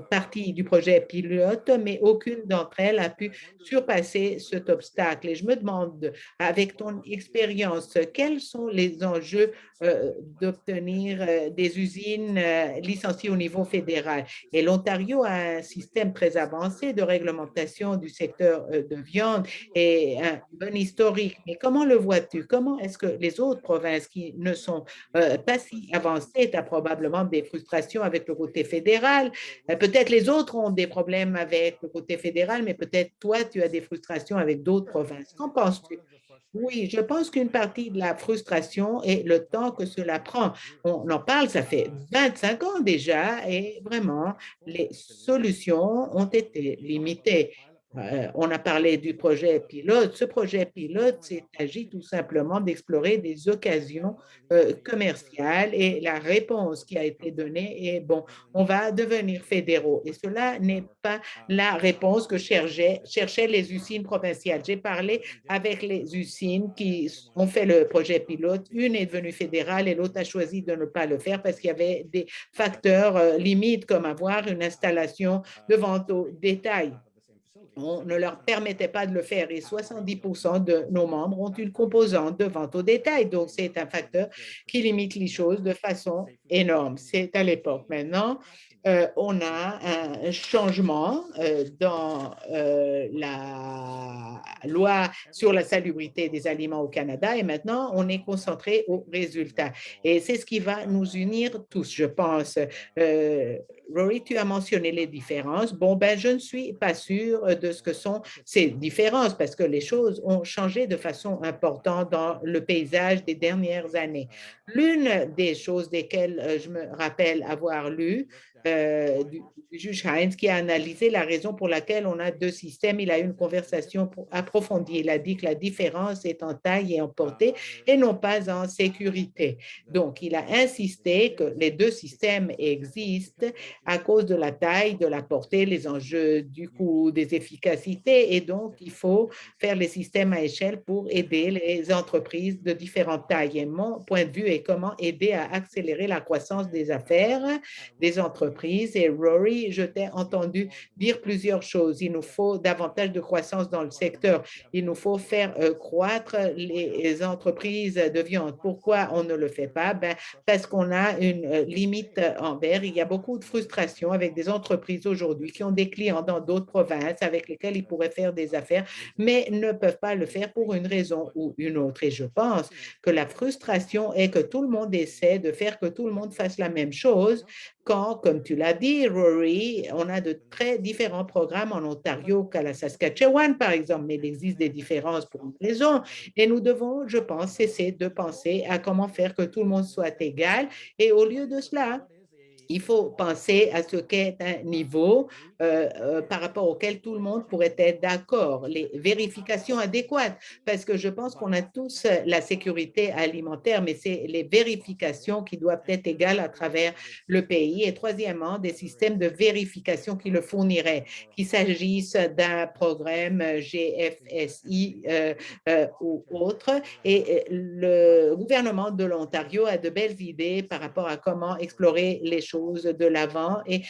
partie du projet pilote, mais aucune d'entre elles a pu surpasser cet obstacle. Et je me demande, avec ton expérience, quels sont les enjeux d'obtenir des usines licenciées au niveau fédéral? Et l'Ontario a un système très avancé de réglementation du secteur de viande et un bon historique. Mais comment le vois-tu? Comment est-ce que les autres provinces qui ne sont pas si avancées, tu as probablement des frustrations avec le côté fédéral. Peut-être les autres ont des problèmes avec le côté fédéral, mais peut-être toi, tu as des frustrations avec d'autres provinces. Qu'en penses-tu? Oui, je pense qu'une partie de la frustration est le temps que cela prend. On en parle, ça fait 25 ans déjà et vraiment, les solutions ont été limitées. On a parlé du projet pilote. Ce projet pilote, il s'agit tout simplement d'explorer des occasions commerciales et la réponse qui a été donnée est, bon, on va devenir fédéraux. Et cela n'est pas la réponse que cherchaient les usines provinciales. J'ai parlé avec les usines qui ont fait le projet pilote. Une est devenue fédérale et l'autre a choisi de ne pas le faire parce qu'il y avait des facteurs limites comme avoir une installation de vente au détail. On ne leur permettait pas de le faire et 70% de nos membres ont une composante de vente au détail. Donc, c'est un facteur qui limite les choses de façon énorme. C'est à l'époque. Maintenant, on a un changement dans la loi sur la salubrité des aliments au Canada et maintenant, on est concentré aux résultats. Et c'est ce qui va nous unir tous, je pense. Rory, tu as mentionné les différences. Bon, ben, je ne suis pas sûre de ce que sont ces différences parce que les choses ont changé de façon importante dans le paysage des dernières années. L'une des choses desquelles je me rappelle avoir lu du juge Hines qui a analysé la raison pour laquelle on a deux systèmes. Il a eu une conversation approfondie. Il a dit que la différence est en taille et en portée et non pas en sécurité. Donc, il a insisté que les deux systèmes existent à cause de la taille, de la portée, les enjeux du coût, des efficacités. Et donc, il faut faire les systèmes à échelle pour aider les entreprises de différentes tailles. Et mon point de vue est comment aider à accélérer la croissance des affaires, des entreprises. Et Rory, je t'ai entendu dire plusieurs choses. Il nous faut davantage de croissance dans le secteur. Il nous faut faire croître les entreprises de viande. Pourquoi on ne le fait pas? Ben, parce qu'on a une limite envers. Il y a beaucoup de frustration avec des entreprises aujourd'hui qui ont des clients dans d'autres provinces avec lesquels ils pourraient faire des affaires, mais ne peuvent pas le faire pour une raison ou une autre. Et je pense que la frustration est que tout le monde essaie de faire que tout le monde monde fasse la même chose quand, comme tu l'as dit, Rory, on a de très différents programmes en Ontario qu'à la Saskatchewan, par exemple, mais il existe des différences pour une raison. Et nous devons, je pense, cesser de penser à comment faire que tout le monde soit égal. Et au lieu de cela, il faut penser à ce qu'est un niveau par rapport auquel tout le monde pourrait être d'accord, les vérifications adéquates, parce que je pense qu'on a tous la sécurité alimentaire, mais c'est les vérifications qui doivent être égales à travers le pays. Et troisièmement, des systèmes de vérification qui le fourniraient, qu'il s'agisse d'un programme GFSI ou autre. Et le gouvernement de l'Ontario a de belles idées par rapport à comment explorer les choses de l'avant et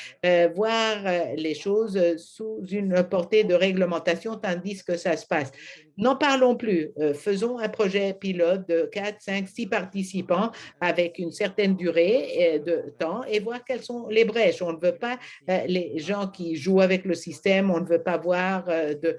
voir les choses sous une portée de réglementation tandis que ça se passe. N'en parlons plus. Faisons un projet pilote de 4, 5, 6 participants avec une certaine durée de temps et voir quelles sont les brèches. On ne veut pas les gens qui jouent avec le système, on ne veut pas voir de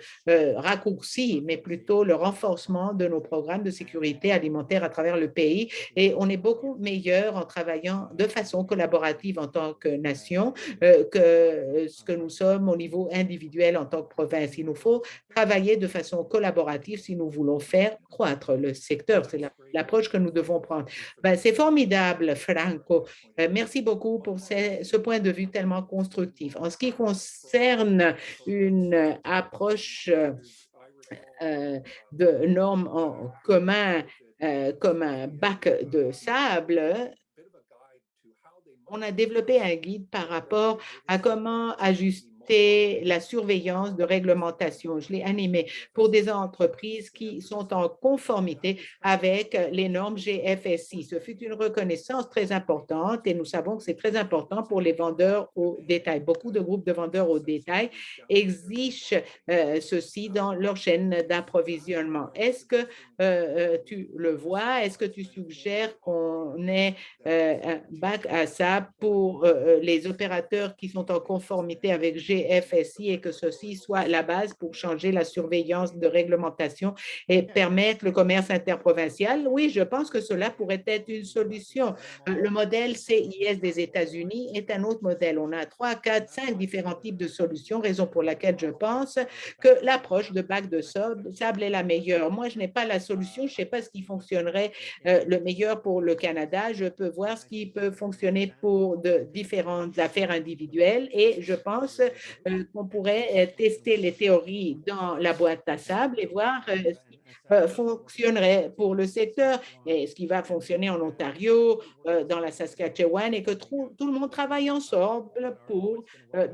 raccourcis, mais plutôt le renforcement de nos programmes de sécurité alimentaire à travers le pays. Et on est beaucoup meilleur en travaillant de façon collaborative en tant que nation que ce que nous sommes au niveau individuel en tant que province. Il nous faut travailler de façon collaborative si nous voulons faire croître le secteur. C'est l'approche que nous devons prendre. Ben, c'est formidable, Franco. Merci beaucoup pour ce point de vue tellement constructif. En ce qui concerne une approche de normes en commun comme un bac de sable, on a développé un guide par rapport à comment ajuster la surveillance de réglementation. Je l'ai animé pour des entreprises qui sont en conformité avec les normes GFSI. Ce fut une reconnaissance très importante et nous savons que c'est très important pour les vendeurs au détail. Beaucoup de groupes de vendeurs au détail exigent ceci dans leur chaîne d'approvisionnement. Est-ce que tu le vois? Est-ce que tu suggères qu'on ait un bac à ça pour les opérateurs qui sont en conformité avec GFSI et que ceci soit la base pour changer la surveillance de réglementation et permettre le commerce interprovincial? Oui, je pense que cela pourrait être une solution. Le modèle CIS des États-Unis est un autre modèle. On a 3, 4, 5 différents types de solutions, raison pour laquelle je pense que l'approche de bac de sable est la meilleure. Moi, je n'ai pas la solution, je ne sais pas ce qui fonctionnerait le meilleur pour le Canada. Je peux voir ce qui peut fonctionner pour de différentes affaires individuelles et je pense qu'on pourrait tester les théories dans la boîte à sable et voir ce qui fonctionnerait pour le secteur et ce qui va fonctionner en Ontario, dans la Saskatchewan et que tout le monde travaille ensemble pour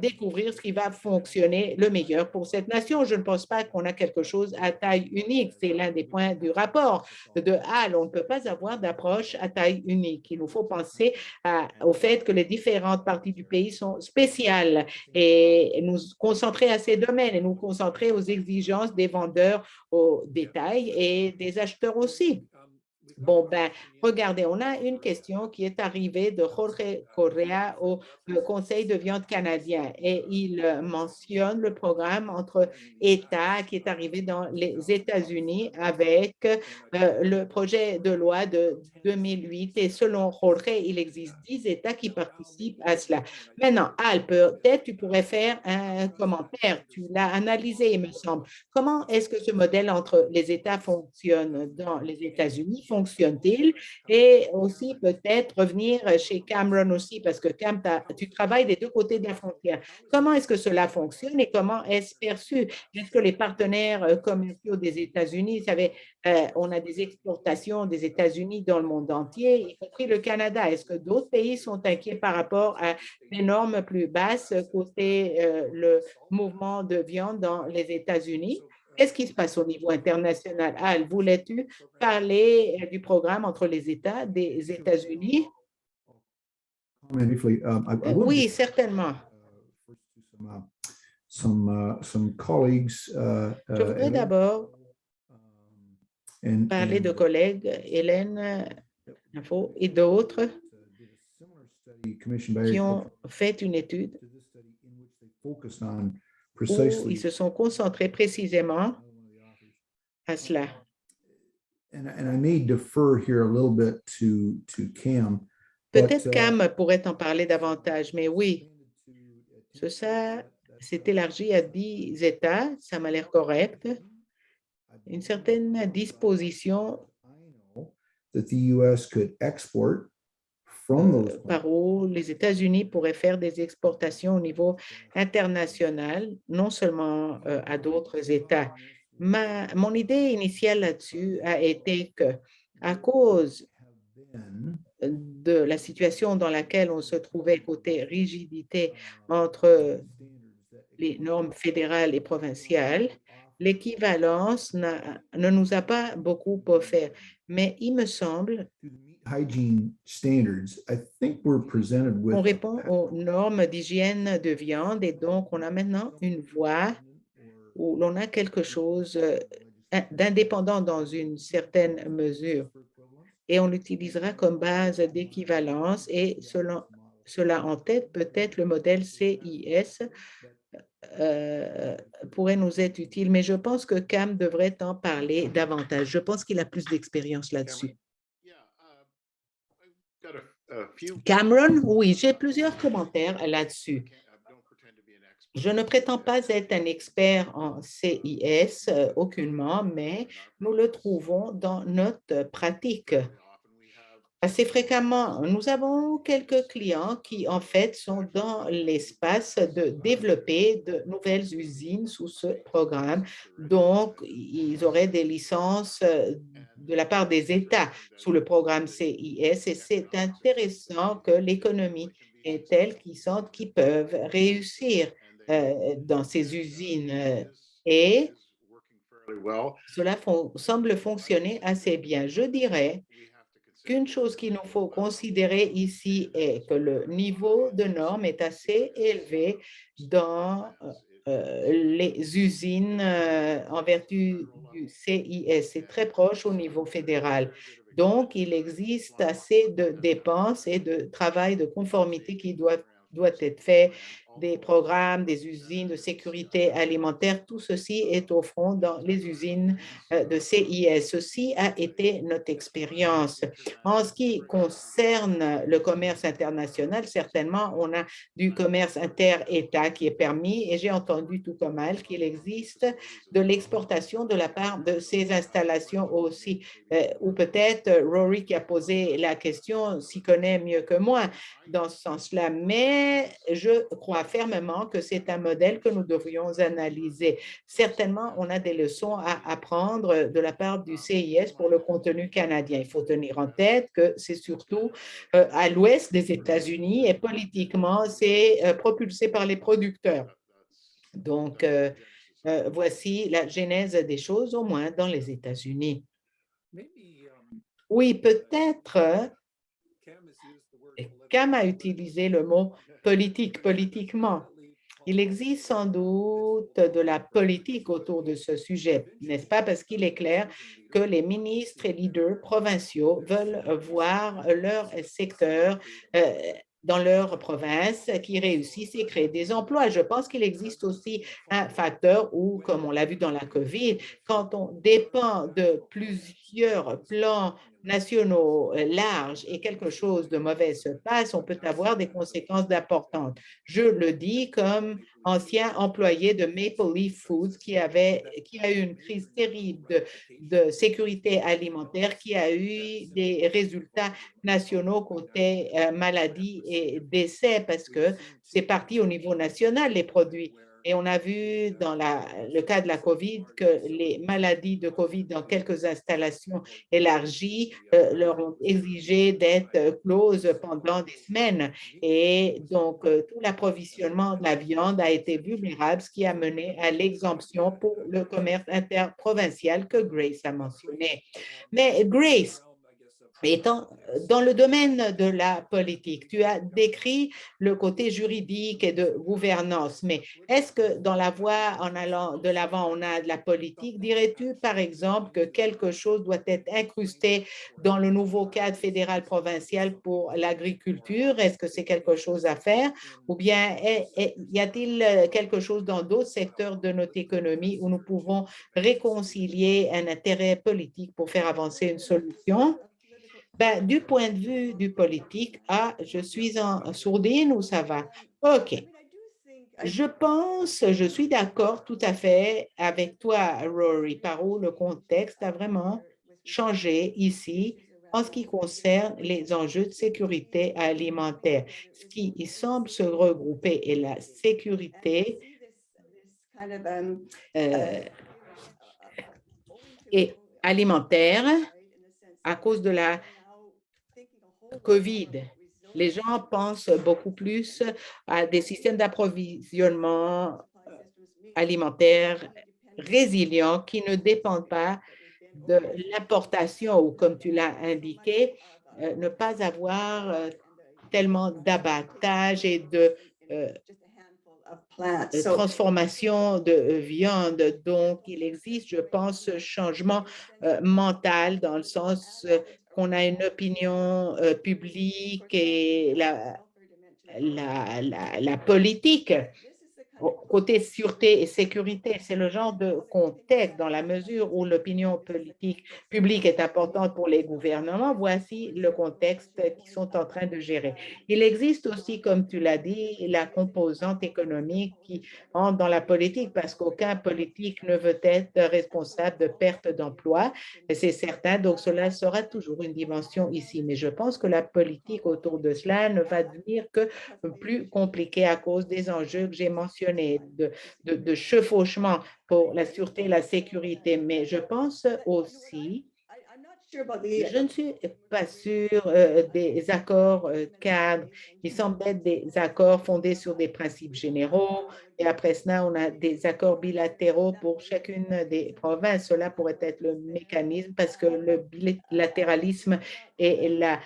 découvrir ce qui va fonctionner le meilleur pour cette nation. Je ne pense pas qu'on a quelque chose à taille unique. C'est l'un des points du rapport de Hall. On ne peut pas avoir d'approche à taille unique. Il nous faut penser au fait que les différentes parties du pays sont spéciales et nous concentrer à ces domaines et nous concentrer aux exigences des vendeurs au détail et des acheteurs aussi. Bon, ben, regardez, on a une question qui est arrivée de Jorge Correa au Conseil de viande canadien et il mentionne le programme entre États qui est arrivé dans les États-Unis avec le projet de loi de 2008 et selon Jorge, il existe 10 États qui participent à cela. Maintenant, Al, peut-être tu pourrais faire un commentaire, tu l'as analysé, il me semble. Comment est-ce que ce modèle entre les États fonctionne dans les États-Unis? Fonctionne-t-il? Et aussi peut-être revenir chez Cameron aussi, parce que Cam, tu travailles des deux côtés de la frontière. Comment est-ce que cela fonctionne et comment est-ce perçu? Est-ce que les partenaires commerciaux des États-Unis, vous savez, on a des exportations des États-Unis dans le monde entier, y compris le Canada. Est-ce que d'autres pays sont inquiets par rapport à des normes plus basses côté le mouvement de viande dans les États-Unis? Qu'est-ce qui se passe au niveau international? Al, voulais-tu parler du programme entre les États des États-Unis? Oui, certainement. Je voudrais d'abord parler de collègues, Hélène Info et d'autres qui ont fait une étude où ils se sont concentrés précisément à cela. And I may defer here a little bit to Cam. Peut-être Cam pourrait en parler davantage, mais oui, ça s'est élargi à 10 États, ça m'a l'air correct. Une certaine disposition that the US could export from those par où les États-Unis pourraient faire des exportations au niveau international, non seulement à d'autres États. Mon idée initiale là-dessus a été que, à cause de la situation dans laquelle on se trouvait côté rigidité entre les normes fédérales et provinciales, l'équivalence ne nous a pas beaucoup offert. Mais il me semble hygiene standards, I think we're presented with on répond aux normes d'hygiène de viande et donc on a maintenant une voie où l'on a quelque chose d'indépendant dans une certaine mesure et on l'utilisera comme base d'équivalence et selon cela en tête, peut-être le modèle CIS pourrait nous être utile, mais je pense que Cam devrait en parler davantage. Je pense qu'il a plus d'expérience là-dessus. Cameron, oui, j'ai plusieurs commentaires là-dessus. Je ne prétends pas être un expert en CIS, aucunement, mais nous le trouvons dans notre pratique. Assez fréquemment, nous avons quelques clients qui, en fait, sont dans l'espace de développer de nouvelles usines sous ce programme. Donc, ils auraient des licences de la part des États sous le programme CIS et c'est intéressant que l'économie est telle qu'ils sentent qu'ils peuvent réussir dans ces usines et cela semble fonctionner assez bien. Je dirais qu'une chose qu'il nous faut considérer ici est que le niveau de normes est assez élevé dans les usines en vertu du CIS. C'est très proche au niveau fédéral. Donc, il existe assez de dépenses et de travail de conformité qui doit être fait, des programmes, des usines de sécurité alimentaire. Tout ceci est au front dans les usines de CIS. Ceci a été notre expérience. En ce qui concerne le commerce international, certainement, on a du commerce inter-État qui est permis et j'ai entendu tout au mal qu'il existe de l'exportation de la part de ces installations aussi. Ou peut-être Rory qui a posé la question s'y connaît mieux que moi dans ce sens-là, mais je crois fermement que c'est un modèle que nous devrions analyser. Certainement, on a des leçons à apprendre de la part du CIS pour le contenu canadien. Il faut tenir en tête que c'est surtout à l'ouest des États-Unis et politiquement, c'est propulsé par les producteurs. Donc, voici la genèse des choses, au moins dans les États-Unis. Oui, peut-être Cam a utilisé le mot politique, politiquement. Il existe sans doute de la politique autour de ce sujet, n'est-ce pas? Parce qu'il est clair que les ministres et leaders provinciaux veulent voir leur secteur dans leur province qui réussissent et créent des emplois. Je pense qu'il existe aussi un facteur où, comme on l'a vu dans la COVID, quand on dépend de plusieurs plans nationaux larges et quelque chose de mauvais se passe, on peut avoir des conséquences importantes. Je le dis comme ancien employé de Maple Leaf Foods qui a eu une crise terrible de sécurité alimentaire, qui a eu des résultats nationaux côté maladie et décès parce que c'est parti au niveau national, les produits. Et on a vu dans le cas de la COVID que les maladies de COVID dans quelques installations élargies leur ont exigé d'être closes pendant des semaines. Et donc, tout l'approvisionnement de la viande a été vulnérable, ce qui a mené à l'exemption pour le commerce interprovincial que Grace a mentionné. Mais Grace, étant dans le domaine de la politique, tu as décrit le côté juridique et de gouvernance, mais est-ce que dans la voie en allant de l'avant, on a de la politique? Dirais-tu, par exemple, que quelque chose doit être incrusté dans le nouveau cadre fédéral provincial pour l'agriculture? Est-ce que c'est quelque chose à faire? Ou bien y a-t-il quelque chose dans d'autres secteurs de notre économie où nous pouvons réconcilier un intérêt politique pour faire avancer une solution? Ben, du point de vue du politique, je suis en sourdine ou ça va? OK. Je suis d'accord tout à fait avec toi, Rory, par où le contexte a vraiment changé ici en ce qui concerne les enjeux de sécurité alimentaire. Ce qui semble se regrouper est la sécurité et alimentaire à cause de la COVID. Les gens pensent beaucoup plus à des systèmes d'approvisionnement alimentaire résilients qui ne dépendent pas de l'importation ou, comme tu l'as indiqué, ne pas avoir tellement d'abattage et de transformation de viande. Donc, il existe, je pense, ce changement mental dans le sens qu'on a une opinion publique et la politique. Côté sûreté et sécurité, c'est le genre de contexte dans la mesure où l'opinion politique publique est importante pour les gouvernements. Voici le contexte qu'ils sont en train de gérer. Il existe aussi, comme tu l'as dit, la composante économique qui entre dans la politique parce qu'aucun politique ne veut être responsable de perte d'emploi. C'est certain, donc cela sera toujours une dimension ici. Mais je pense que la politique autour de cela ne va devenir que plus compliquée à cause des enjeux que j'ai mentionnés de chevauchement pour la sûreté et la sécurité, mais je pense aussi, je ne suis pas sûre des accords cadres. Il semble être des accords fondés sur des principes généraux et après cela, on a des accords bilatéraux pour chacune des provinces. Cela pourrait être le mécanisme parce que le bilatéralisme est là.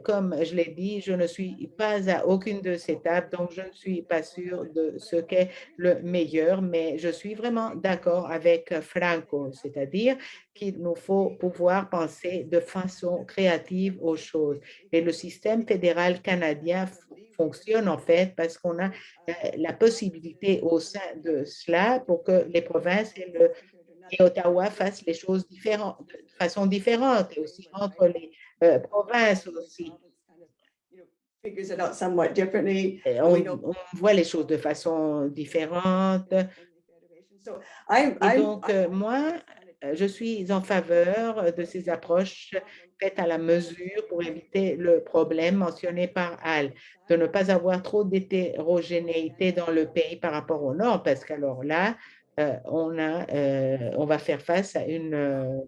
Comme je l'ai dit, je ne suis pas à aucune de ces tables, donc je ne suis pas sûre de ce qu'est le meilleur, mais je suis vraiment d'accord avec Franco, c'est-à-dire qu'il nous faut pouvoir penser de façon créative aux choses. Et le système fédéral canadien fonctionne en fait parce qu'on a la possibilité au sein de cela pour que les provinces et Ottawa fassent les choses différentes, de façon différente et aussi entre les provinces aussi. On voit les choses de façon différente. Et donc, moi, je suis en faveur de ces approches faites à la mesure pour éviter le problème mentionné par Al, de ne pas avoir trop d'hétérogénéité dans le pays par rapport au Nord, parce qu'alors là, on va faire face à une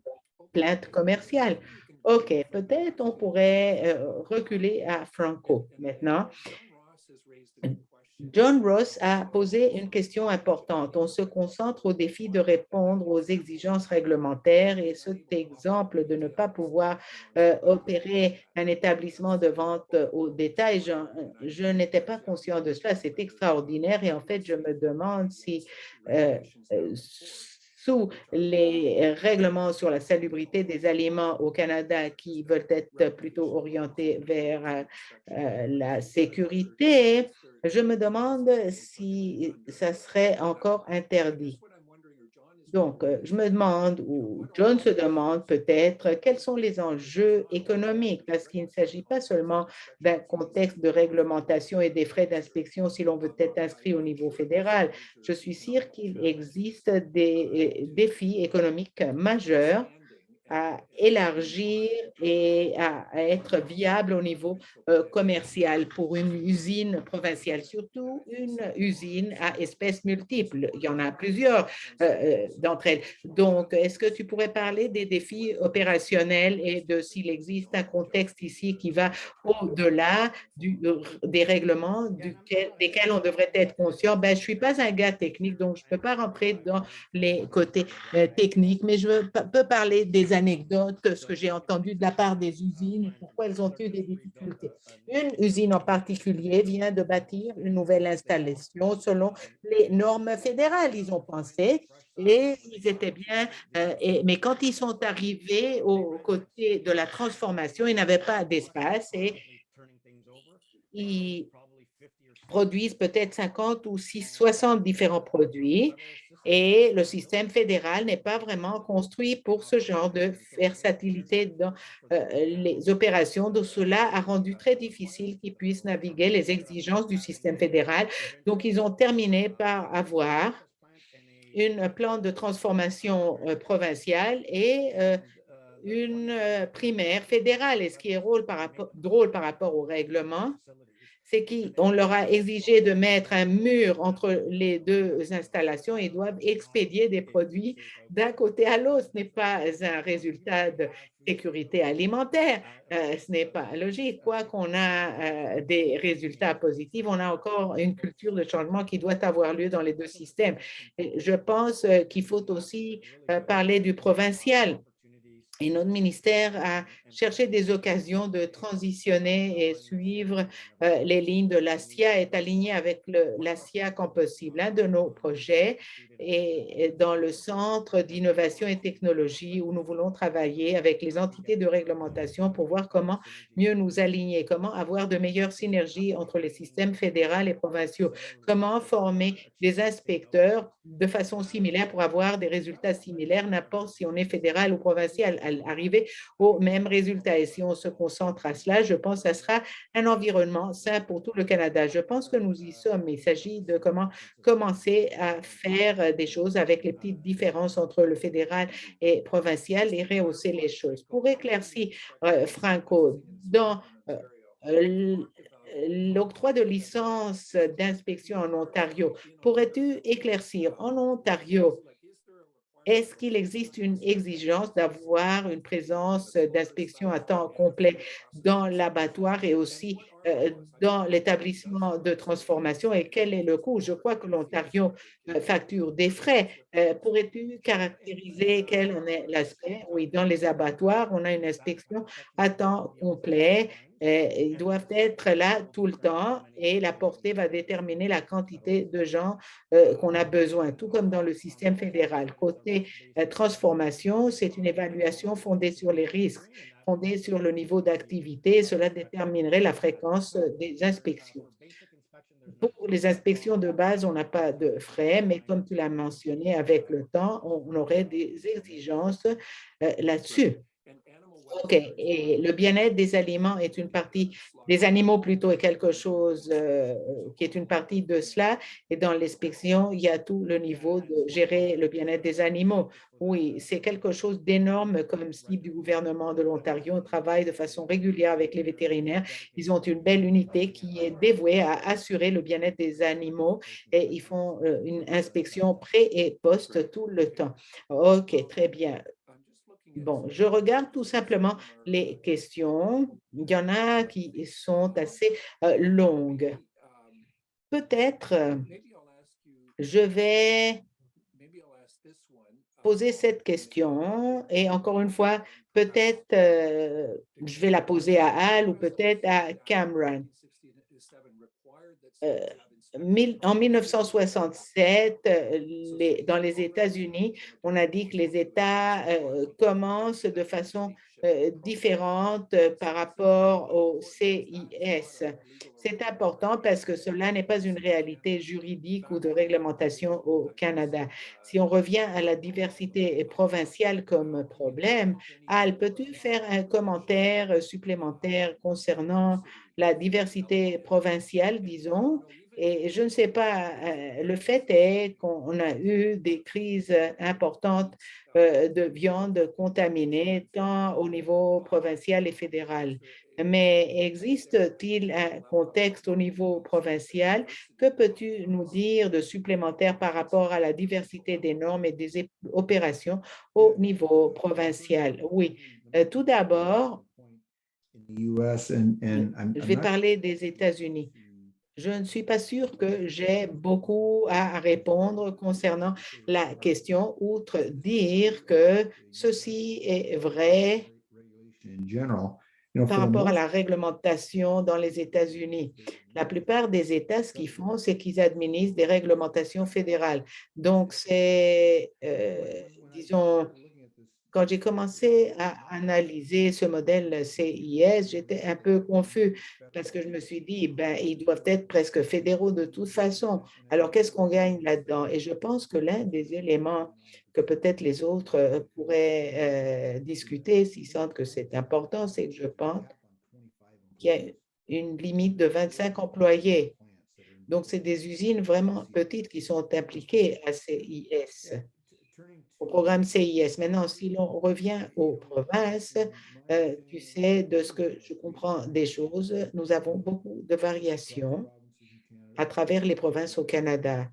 plainte commerciale. OK, peut-être on pourrait reculer à Franco maintenant. John Ross a posé une question importante. On se concentre au défi de répondre aux exigences réglementaires et cet exemple de ne pas pouvoir opérer un établissement de vente au détail, je n'étais pas conscient de cela. C'est extraordinaire et en fait, je me demande si sous les règlements sur la salubrité des aliments au Canada qui veulent être plutôt orientés vers la sécurité, je me demande si ça serait encore interdit. Donc, je me demande, ou John se demande peut-être, quels sont les enjeux économiques, parce qu'il ne s'agit pas seulement d'un contexte de réglementation et des frais d'inspection si l'on veut être inscrit au niveau fédéral. Je suis sûre qu'il existe des défis économiques majeurs à élargir et à être viable au niveau commercial pour une usine provinciale, surtout une usine à espèces multiples. Il y en a plusieurs d'entre elles. Donc, est-ce que tu pourrais parler des défis opérationnels et de s'il existe un contexte ici qui va au-delà des règlements desquels on devrait être conscient? Ben, je ne suis pas un gars technique, donc je ne peux pas rentrer dans les côtés techniques, mais je peux parler des anecdotes, ce que j'ai entendu de la part des usines, pourquoi elles ont eu des difficultés. Une usine en particulier vient de bâtir une nouvelle installation selon les normes fédérales. Ils ont pensé et ils étaient bien, mais quand ils sont arrivés aux côtés de la transformation, ils n'avaient pas d'espace et ils produisent peut-être 50 ou 60 différents produits Et le système fédéral n'est pas vraiment construit pour ce genre de versatilité dans les opérations. Donc, cela a rendu très difficile qu'ils puissent naviguer les exigences du système fédéral. Donc, ils ont terminé par avoir un plan de transformation provinciale et une primaire fédérale. Et ce qui est drôle par rapport au règlement, c'est qu'on leur a exigé de mettre un mur entre les deux installations et ils doivent expédier des produits d'un côté à l'autre. Ce n'est pas un résultat de sécurité alimentaire. Ce n'est pas logique. Quoi qu'on a des résultats positifs, on a encore une culture de changement qui doit avoir lieu dans les deux systèmes. Et je pense qu'il faut aussi parler du provincial. Et notre ministère a cherché des occasions de transitionner et suivre les lignes de l'ASIA, est aligné avec l'ASIA quand possible. Un de nos projets est dans le Centre d'innovation et technologie où nous voulons travailler avec les entités de réglementation pour voir comment mieux nous aligner, comment avoir de meilleures synergies entre les systèmes fédéraux et provinciaux, comment former des inspecteurs de façon similaire pour avoir des résultats similaires, n'importe si on est fédéral ou provincial, arriver au même résultat. Et si on se concentre à cela, je pense que ce sera un environnement sain pour tout le Canada. Je pense que nous y sommes. Il s'agit de comment commencer à faire des choses avec les petites différences entre le fédéral et provincial et rehausser les choses. Pour éclaircir, Franco, dans l'octroi de licence d'inspection en Ontario, pourrais-tu éclaircir en Ontario, est-ce qu'il existe une exigence d'avoir une présence d'inspection à temps complet dans l'abattoir et aussi dans l'établissement de transformation et quel est le coût? Je crois que l'Ontario facture des frais. Pourrais-tu caractériser quel en est l'aspect? Oui, dans les abattoirs, on a une inspection à temps complet. Ils doivent être là tout le temps et la portée va déterminer la quantité de gens qu'on a besoin, tout comme dans le système fédéral. Côté transformation, c'est une évaluation fondée sur les risques, fondée sur le niveau d'activité. Cela déterminerait la fréquence des inspections. Pour les inspections de base, on n'a pas de frais, mais comme tu l'as mentionné, avec le temps, on aurait des exigences là-dessus. OK. Et le bien-être des aliments est une partie, des animaux plutôt, est quelque chose qui est une partie de cela. Et dans l'inspection, il y a tout le niveau de gérer le bien-être des animaux. Oui, c'est quelque chose d'énorme comme cible du gouvernement de l'Ontario. On travaille de façon régulière avec les vétérinaires. Ils ont une belle unité qui est dévouée à assurer le bien-être des animaux et ils font une inspection pré et post tout le temps. OK, très bien. Bon, je regarde tout simplement les questions. Il y en a qui sont assez longues. Peut-être je vais poser cette question et encore une fois, peut-être je vais la poser à Al ou peut-être à Cameron. En 1967, dans les États-Unis, on a dit que les États commencent de façon différente par rapport au CIS. C'est important parce que cela n'est pas une réalité juridique ou de réglementation au Canada. Si on revient à la diversité provinciale comme problème, Al, peux-tu faire un commentaire supplémentaire concernant la diversité provinciale, disons? Et je ne sais pas, le fait est qu'on a eu des crises importantes de viande contaminée, tant au niveau provincial et fédéral. Mais existe-t-il un contexte au niveau provincial? Que peux-tu nous dire de supplémentaire par rapport à la diversité des normes et des opérations au niveau provincial? Oui, tout d'abord, je vais parler des États-Unis. Je ne suis pas sûre que j'ai beaucoup à répondre concernant la question, outre dire que ceci est vrai par rapport à la réglementation dans les États-Unis. La plupart des États, ce qu'ils font, c'est qu'ils administrent des réglementations fédérales. Donc, c'est, disons, quand j'ai commencé à analyser ce modèle CIS, j'étais un peu confus parce que je me suis dit, ben, ils doivent être presque fédéraux de toute façon. Alors, qu'est-ce qu'on gagne là-dedans? Et je pense que l'un des éléments que peut-être les autres pourraient discuter s'ils sentent que c'est important, c'est que je pense qu'il y a une limite de 25 employés. Donc, c'est des usines vraiment petites qui sont impliquées à CIS, au programme CIS. Maintenant, si l'on revient aux provinces, tu sais, de ce que je comprends des choses, nous avons beaucoup de variations à travers les provinces au Canada.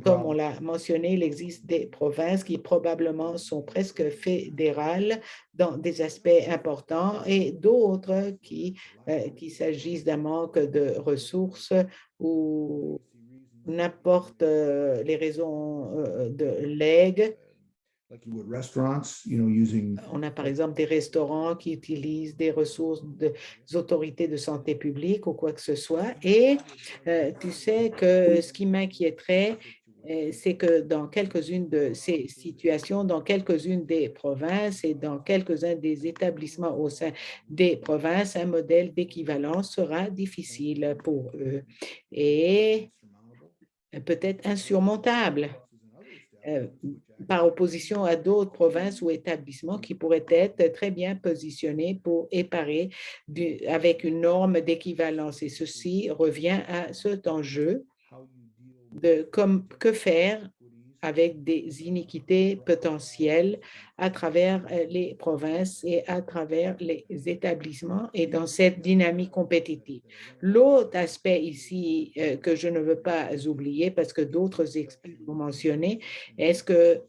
Comme on l'a mentionné, il existe des provinces qui probablement sont presque fédérales dans des aspects importants et d'autres qui s'agissent d'un manque de ressources ou n'importe les raisons de legs. On a par exemple des restaurants qui utilisent des ressources des autorités de santé publique ou quoi que ce soit. Et tu sais que ce qui m'inquiéterait, c'est que dans quelques-unes de ces situations, dans quelques-unes des provinces et dans quelques-uns des établissements au sein des provinces, un modèle d'équivalence sera difficile pour eux et peut-être insurmontable par opposition à d'autres provinces ou établissements qui pourraient être très bien positionnés pour éparer avec une norme d'équivalence. Et ceci revient à cet enjeu de que faire avec des iniquités potentielles à travers les provinces et à travers les établissements et dans cette dynamique compétitive. L'autre aspect ici que je ne veux pas oublier parce que d'autres experts l'ont mentionné, est-ce que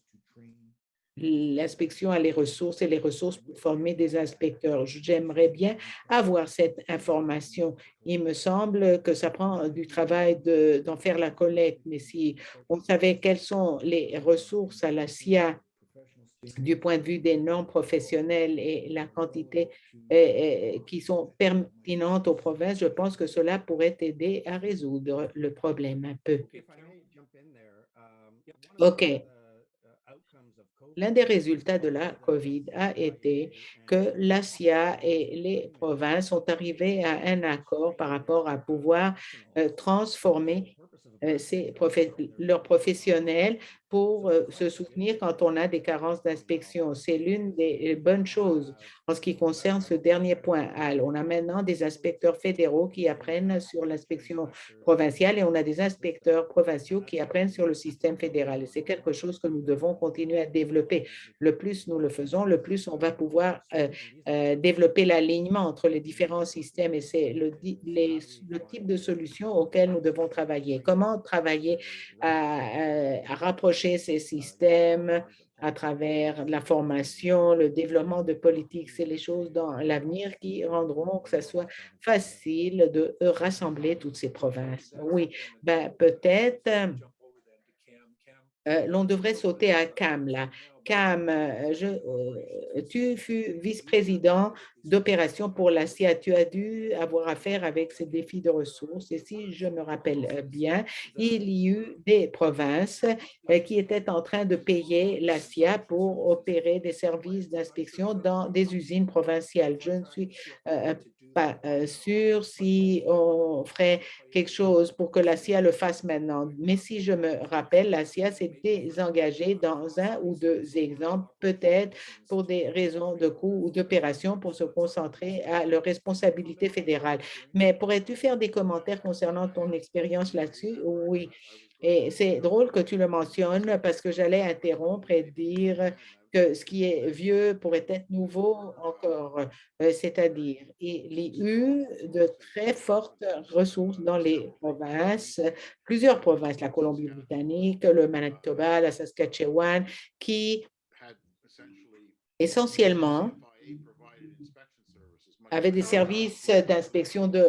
l'inspection a les ressources et les ressources pour former des inspecteurs. J'aimerais bien avoir cette information. Il me semble que ça prend du travail d'en faire la collecte, mais si on savait quelles sont les ressources à la CIA du point de vue des normes professionnelles et la quantité qui sont pertinentes aux provinces, je pense que cela pourrait aider à résoudre le problème un peu. OK. L'un des résultats de la COVID a été que la CIA et les provinces sont arrivées à un accord par rapport à pouvoir transformer leurs professionnels pour se soutenir quand on a des carences d'inspection. C'est l'une des bonnes choses en ce qui concerne ce dernier point, Al. On a maintenant des inspecteurs fédéraux qui apprennent sur l'inspection provinciale et on a des inspecteurs provinciaux qui apprennent sur le système fédéral. Et c'est quelque chose que nous devons continuer à développer. Le plus nous le faisons, le plus on va pouvoir développer l'alignement entre les différents systèmes et c'est le type de solution auquel nous devons travailler. Comment travailler à rapprocher ces systèmes à travers la formation, le développement de politiques, c'est les choses dans l'avenir qui rendront que ce soit facile de rassembler toutes ces provinces. Oui, ben, peut-être l'on devrait sauter à Cam, là. Cam, tu fus vice-président d'opération pour la CIA. Tu as dû avoir affaire avec ces défis de ressources. Et si je me rappelle bien, il y eut des provinces qui étaient en train de payer la CIA pour opérer des services d'inspection dans des usines provinciales. Je ne suis pas sûr si on ferait quelque chose pour que la CIA le fasse maintenant. Mais si je me rappelle, la CIA s'est désengagée dans un ou deux exemples, peut-être pour des raisons de coût ou d'opération pour se concentrer à leurs responsabilités fédérales. Mais pourrais-tu faire des commentaires concernant ton expérience là-dessus? Oui. Et c'est drôle que tu le mentionnes parce que j'allais interrompre et dire que ce qui est vieux pourrait être nouveau encore, c'est-à-dire il y a eu de très fortes ressources dans les provinces, plusieurs provinces, la Colombie-Britannique, le Manitoba, la Saskatchewan, qui essentiellement avaient des services d'inspection de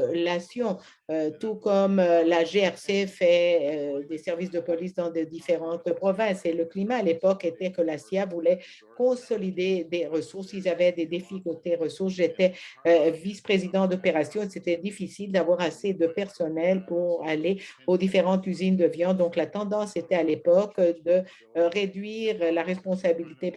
tout comme la GRC fait des services de police dans de différentes provinces. Et le climat à l'époque était que la CIA voulait consolider des ressources. Ils avaient des défis côté ressources. J'étais vice-président d'opération. C'était difficile d'avoir assez de personnel pour aller aux différentes usines de viande. Donc, la tendance était à l'époque de réduire la responsabilité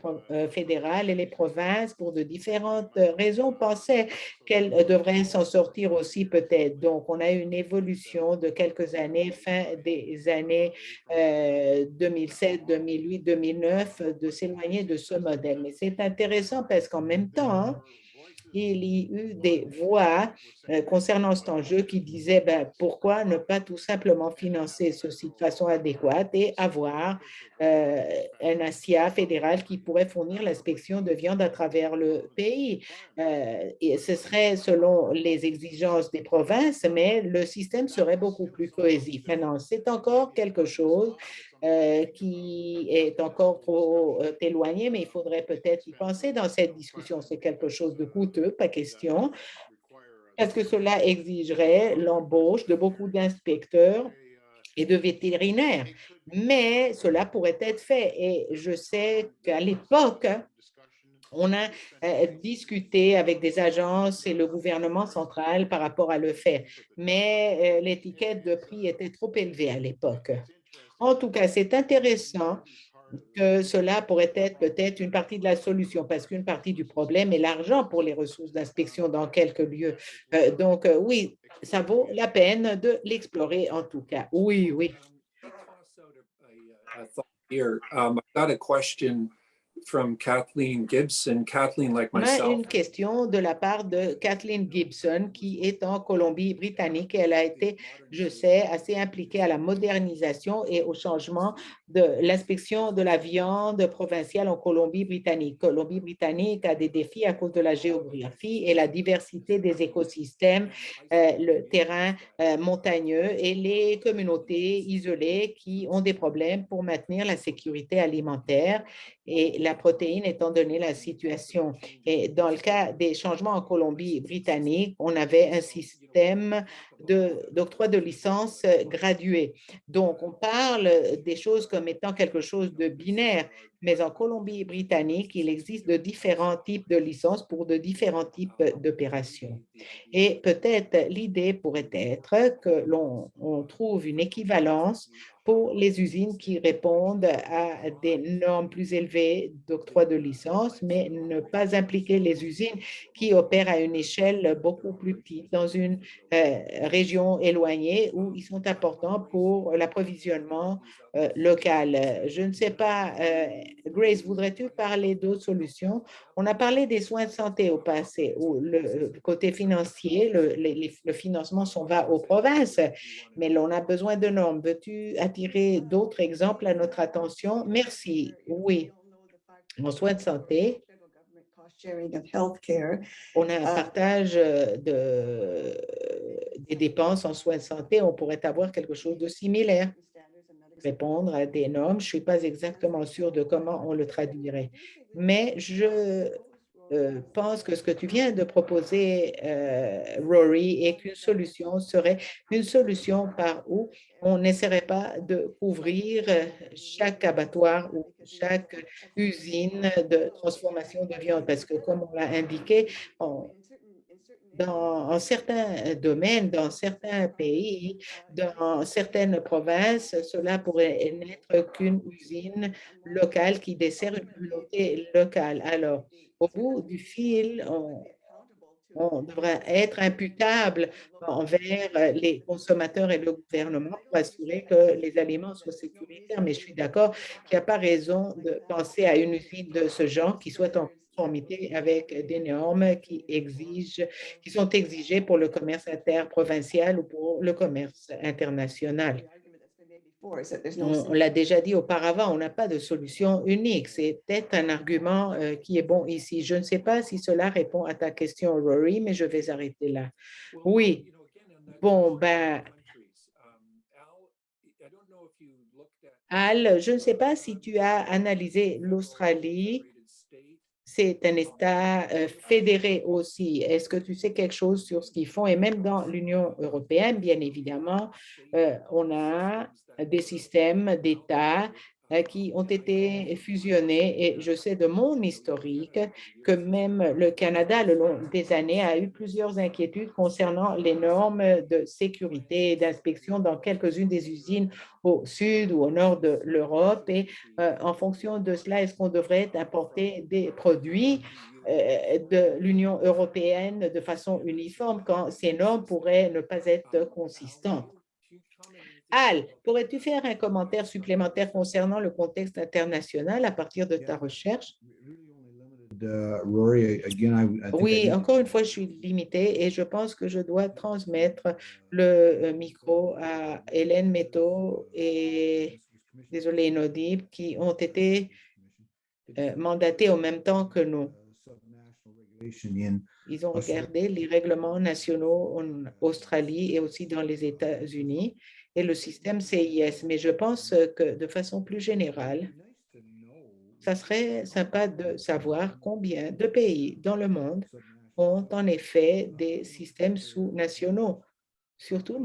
fédérale et les provinces, pour de différentes raisons, pensaient qu'elles devraient s'en sortir aussi peut-être. Donc, on a eu une évolution de quelques années, fin des années 2007, 2008, 2009, de s'éloigner de ce modèle. Mais c'est intéressant parce qu'en même temps, hein, il y a eu des voix concernant cet enjeu qui disaient pourquoi ne pas tout simplement financer ceci de façon adéquate et avoir un ASIA fédéral qui pourrait fournir l'inspection de viande à travers le pays. Et ce serait selon les exigences des provinces, mais le système serait beaucoup plus cohésif. Maintenant, c'est encore quelque chose qui est encore trop éloigné, mais il faudrait peut-être y penser dans cette discussion. C'est quelque chose de coûteux, pas question, parce que cela exigerait l'embauche de beaucoup d'inspecteurs et de vétérinaires. Mais cela pourrait être fait. Et je sais qu'à l'époque, on a discuté avec des agences et le gouvernement central par rapport à le faire. Mais l'étiquette de prix était trop élevée à l'époque. En tout cas, c'est intéressant que cela pourrait être peut-être une partie de la solution, parce qu'une partie du problème est l'argent pour les ressources d'inspection dans quelques lieux. Donc, oui, ça vaut la peine de l'explorer en tout cas. Oui, oui. Here, I've got a question from Kathleen Gibson. Kathleen, like On a myself. une question de la part de Kathleen Gibson, qui est en Colombie-Britannique. Elle a été, je sais, assez impliquée à la modernisation et au changement de l'inspection de la viande provinciale en Colombie-Britannique. Colombie-Britannique a des défis à cause de la géographie et la diversité des écosystèmes, le terrain montagneux et les communautés isolées qui ont des problèmes pour maintenir la sécurité alimentaire et la protéine, étant donné la situation. Et dans le cas des changements en Colombie-Britannique, on avait un système d'octroi de licence gradué. Donc, on parle des choses comme étant quelque chose de binaire, mais en Colombie-Britannique, il existe de différents types de licences pour de différents types d'opérations. Et peut-être l'idée pourrait être que l'on trouve une équivalence pour les usines qui répondent à des normes plus élevées d'octroi de licence, mais ne pas impliquer les usines qui opèrent à une échelle beaucoup plus petite dans une région éloignée où ils sont importants pour l'approvisionnement local. Je ne sais pas, Grace, voudrais-tu parler d'autres solutions? On a parlé des soins de santé au passé, où le côté financier, le financement s'en va aux provinces, mais l'on a besoin de normes. Veux-tu attirer d'autres exemples à notre attention? Merci. Oui. En soins de santé, on a un partage des dépenses en soins de santé. On pourrait avoir quelque chose de similaire. Répondre à des normes. Je ne suis pas exactement sûre de comment on le traduirait. Mais je pense que ce que tu viens de proposer, Rory, est qu'une solution serait une solution par où on n'essaierait pas de couvrir chaque abattoir ou chaque usine de transformation de viande, parce que comme on l'a indiqué, dans certains domaines, dans certains pays, dans certaines provinces, cela pourrait n'être qu'une usine locale qui dessert une communauté locale. Alors, au bout du fil, on devra être imputable envers les consommateurs et le gouvernement pour assurer que les aliments soient sécuritaires. Mais je suis d'accord qu'il n'y a pas raison de penser à une usine de ce genre qui soit en conformité avec des normes qui sont exigées pour le commerce interprovincial ou pour le commerce international. On l'a déjà dit auparavant, on n'a pas de solution unique. C'est peut-être un argument qui est bon ici. Je ne sais pas si cela répond à ta question, Rory, mais je vais arrêter là. Oui. Bon, Al, je ne sais pas si tu as analysé l'Australie. c'est un État fédéré aussi. Est-ce que tu sais quelque chose sur ce qu'ils font? Et même dans l'Union européenne, bien évidemment, on a des systèmes d'États qui ont été fusionnés. Et je sais de mon historique que même le Canada, le long des années, a eu plusieurs inquiétudes concernant les normes de sécurité et d'inspection dans quelques-unes des usines au sud ou au nord de l'Europe. Et en fonction de cela, est-ce qu'on devrait importer des produits de l'Union européenne de façon uniforme quand ces normes pourraient ne pas être consistantes? Al, pourrais-tu faire un commentaire supplémentaire concernant le contexte international à partir de ta recherche? Rory, again, I think Oui, encore une fois, je suis limitée et je pense que je dois transmettre le micro à Hélène Métaux et, désolé, Inaudible, qui ont été mandatés en même temps que nous. Ils ont regardé les règlements nationaux en Australie et aussi dans les États-Unis et le système CIS. Mais je pense que de façon plus générale, ça serait sympa de savoir combien de pays dans le monde ont en effet des systèmes sous-nationaux, surtout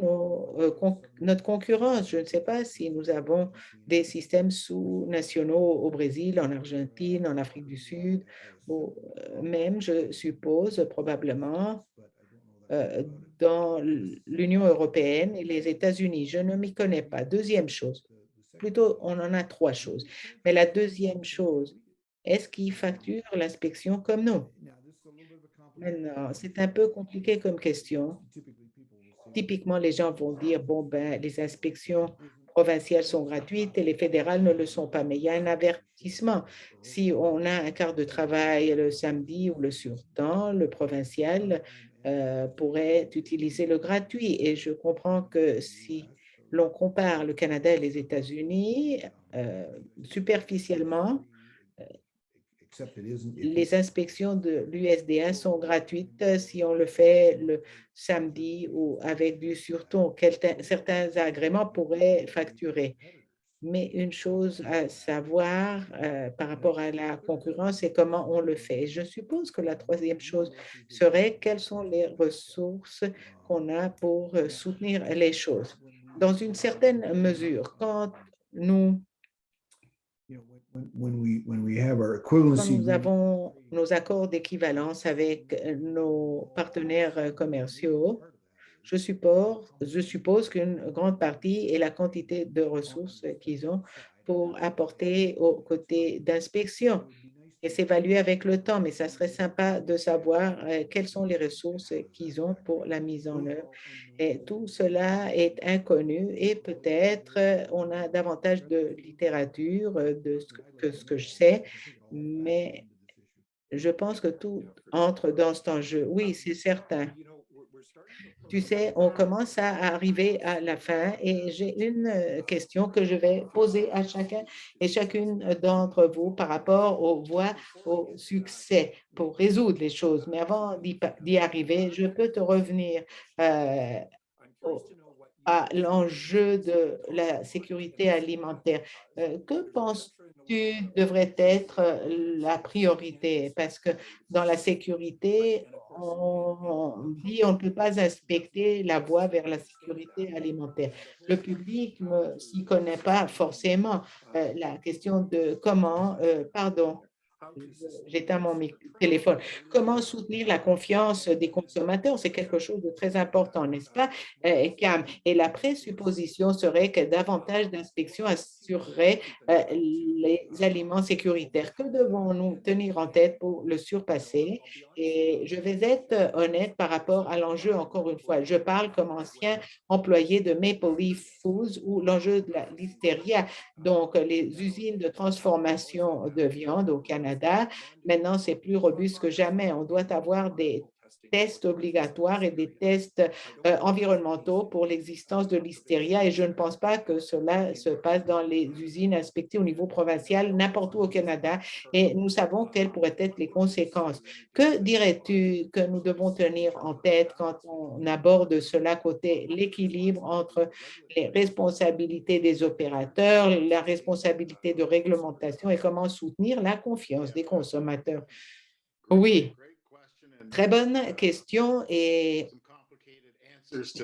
notre concurrence. Je ne sais pas si nous avons des systèmes sous-nationaux au Brésil, en Argentine, en Afrique du Sud, ou même, je suppose, probablement euh, dans l'Union européenne et les États-Unis. Je ne m'y connais pas. Deuxième chose, plutôt, on en a trois choses. Mais la deuxième chose, est-ce qu'ils facturent l'inspection comme nous? Maintenant, c'est un peu compliqué comme question. Typiquement, les gens vont dire, bon, ben, les inspections provinciales sont gratuites et les fédérales ne le sont pas. Mais il y a un avertissement. Si on a un quart de travail le samedi ou le surtemps, le provincial pourrait utiliser le gratuit. Et je comprends que si l'on compare le Canada et les États-Unis, superficiellement, les inspections de l'USDA sont gratuites si on le fait le samedi ou avec du surton. Certains agréments pourraient facturer. Mais une chose à savoir par rapport à la concurrence, c'est comment on le fait. Je suppose que la troisième chose serait quelles sont les ressources qu'on a pour soutenir les choses. Dans une certaine mesure, quand nous quand nous avons nos accords d'équivalence avec nos partenaires commerciaux, je suppose qu'une grande partie est la quantité de ressources qu'ils ont pour apporter aux côtés d'inspection et s'évaluer avec le temps, mais ça serait sympa de savoir quelles sont les ressources qu'ils ont pour la mise en œuvre. Et tout cela est inconnu et peut-être on a davantage de littérature que ce que je sais, mais je pense que tout entre dans cet enjeu. Oui, c'est certain. Tu sais, on commence à arriver à la fin et j'ai une question que je vais poser à chacun et chacune d'entre vous par rapport aux voies au succès pour résoudre les choses. Mais avant d'y arriver, je peux te revenir euh, à l'enjeu de la sécurité alimentaire. Que penses-tu devrait être la priorité? Parce que dans la sécurité, on dit on ne peut pas inspecter la voie vers la sécurité alimentaire. Le public ne s'y connaît pas forcément. La question de comment, pardon, j'éteins mon téléphone. Comment soutenir la confiance des consommateurs? C'est quelque chose de très important, n'est-ce pas, Cam? Et la présupposition serait que davantage d'inspections assureraient les aliments sécuritaires. Que devons-nous tenir en tête pour le surpasser? Et je vais être honnête par rapport à l'enjeu, encore une fois. Je parle comme ancien employé de Maple Leaf Foods ou l'enjeu de la listeria, donc les usines de transformation de viande au Canada. Maintenant, c'est plus robuste que jamais. On doit avoir des tests obligatoires et des tests environnementaux pour l'existence de l'hystéria et je ne pense pas que cela se passe dans les usines inspectées au niveau provincial n'importe où au Canada et nous savons quelles pourraient être les conséquences. Que dirais-tu que nous devons tenir en tête quand on aborde cela côté l'équilibre entre les responsabilités des opérateurs, la responsabilité de réglementation et comment soutenir la confiance des consommateurs? Oui, très bonne question et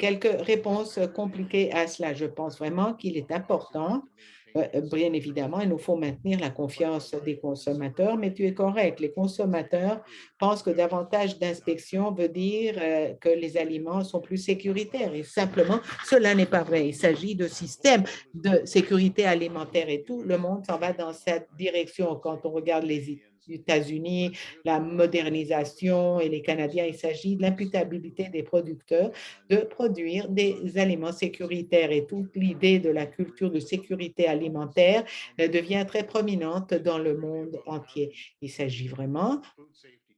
quelques réponses compliquées à cela. Je pense vraiment qu'il est important, bien évidemment, il nous faut maintenir la confiance des consommateurs, mais tu es correct, les consommateurs pensent que davantage d'inspections veut dire que les aliments sont plus sécuritaires et simplement, cela n'est pas vrai. Il s'agit de systèmes de sécurité alimentaire et tout le monde s'en va dans cette direction. Quand on regarde les États-Unis, la modernisation et les Canadiens, il s'agit de l'imputabilité des producteurs de produire des aliments sécuritaires et toute l'idée de la culture de sécurité alimentaire devient très prominente dans le monde entier. Il s'agit vraiment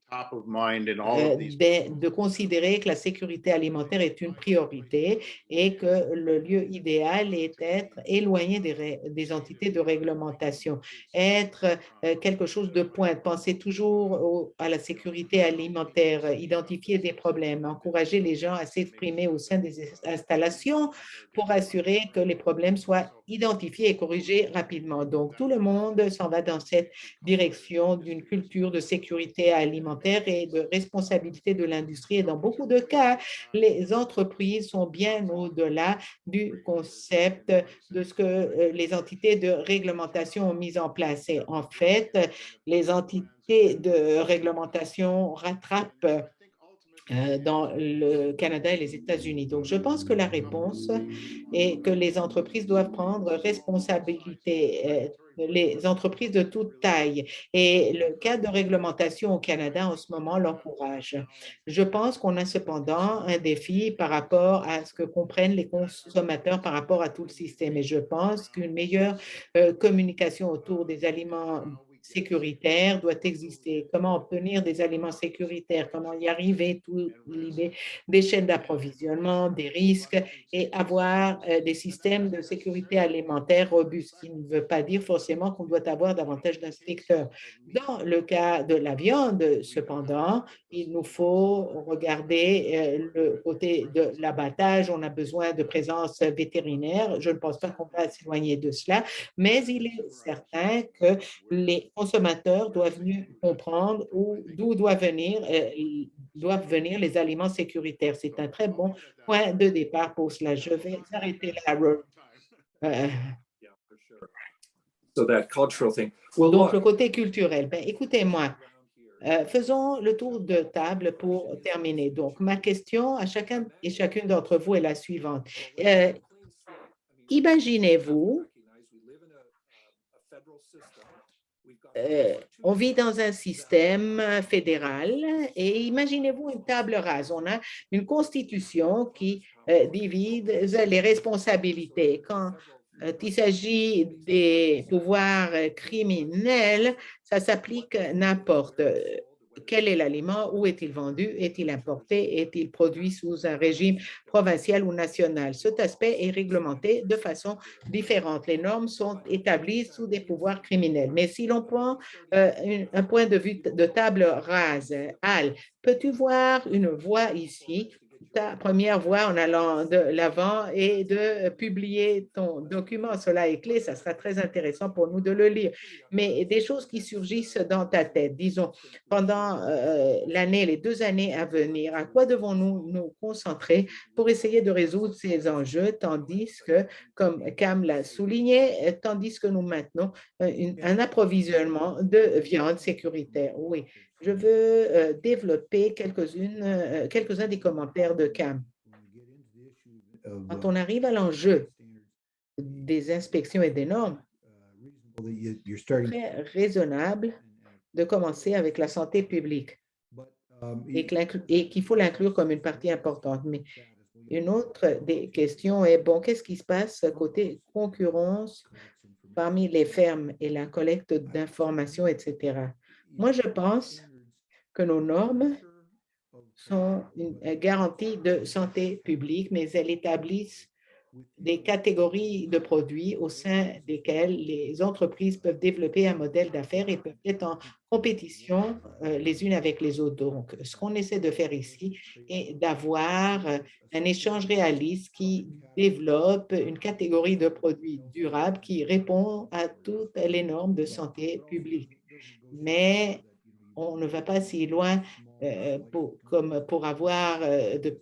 de considérer que la sécurité alimentaire est une priorité et que le lieu idéal est d'être éloigné des entités de réglementation, être quelque chose de pointe, penser toujours à la sécurité alimentaire, identifier des problèmes, encourager les gens à s'exprimer au sein des installations pour assurer que les problèmes soient identifiés et corrigés rapidement. Donc, tout le monde s'en va dans cette direction d'une culture de sécurité alimentaire et de responsabilité de l'industrie. Et dans beaucoup de cas, les entreprises sont bien au-delà du concept de ce que les entités de réglementation ont mis en place. Et en fait, les entités de réglementation rattrapent dans le Canada et les États-Unis. Donc, je pense que la réponse est que les entreprises doivent prendre responsabilité, les entreprises de toute taille. Et le cadre de réglementation au Canada en ce moment l'encourage. Je pense qu'on a cependant un défi par rapport à ce que comprennent les consommateurs par rapport à tout le système. Et je pense qu'une meilleure communication autour des aliments sécuritaire doit exister. Comment obtenir des aliments sécuritaires, comment y arriver, toute l'idée des chaînes d'approvisionnement, des risques et avoir des systèmes de sécurité alimentaire robustes, ce qui ne veut pas dire forcément qu'on doit avoir davantage d'inspecteurs. Dans le cas de la viande, cependant, il nous faut regarder le côté de l'abattage. On a besoin de présence vétérinaire. Je ne pense pas qu'on va s'éloigner de cela, mais il est certain que les consommateurs doivent mieux comprendre d'où doivent venir les aliments sécuritaires. C'est un très bon point de départ pour cela. Je vais arrêter là. Donc, le côté culturel. Ben, écoutez-moi, faisons le tour de table pour terminer. Donc, ma question à chacun et chacune d'entre vous est la suivante. Imaginez-vous on vit dans un système fédéral et imaginez-vous une table rase. On a une constitution qui divise les responsabilités. Quand il s'agit des pouvoirs criminels, ça s'applique n'importe quel est l'aliment, où est-il vendu, est-il importé, est-il produit sous un régime provincial ou national. Cet aspect est réglementé de façon différente. Les normes sont établies sous des pouvoirs criminels. Mais si l'on prend un point de vue de table rase, Al, peux-tu voir une voie ici? Ta première voie en allant de l'avant et de publier ton document. Cela est clé, ça sera très intéressant pour nous de le lire. Mais des choses qui surgissent dans ta tête, disons, pendant l'année, les 2 années à venir, à quoi devons-nous nous concentrer pour essayer de résoudre ces enjeux, tandis que, comme Cam l'a souligné, tandis que nous maintenons un approvisionnement de viande sécuritaire. Oui, je veux développer quelques-uns des commentaires de Cam. Quand on arrive à l'enjeu des inspections et des normes, c'est très raisonnable de commencer avec la santé publique et qu'il faut l'inclure comme une partie importante. Mais une autre des questions est, bon, qu'est-ce qui se passe côté concurrence parmi les fermes et la collecte d'informations, etc. Moi, je pense que nos normes sont une garantie de santé publique, mais elles établissent des catégories de produits au sein desquelles les entreprises peuvent développer un modèle d'affaires et peuvent être en compétition les unes avec les autres. Donc, ce qu'on essaie de faire ici est d'avoir un échange réaliste qui développe une catégorie de produits durables qui répond à toutes les normes de santé publique. Mais on ne va pas si loin comme pour avoir de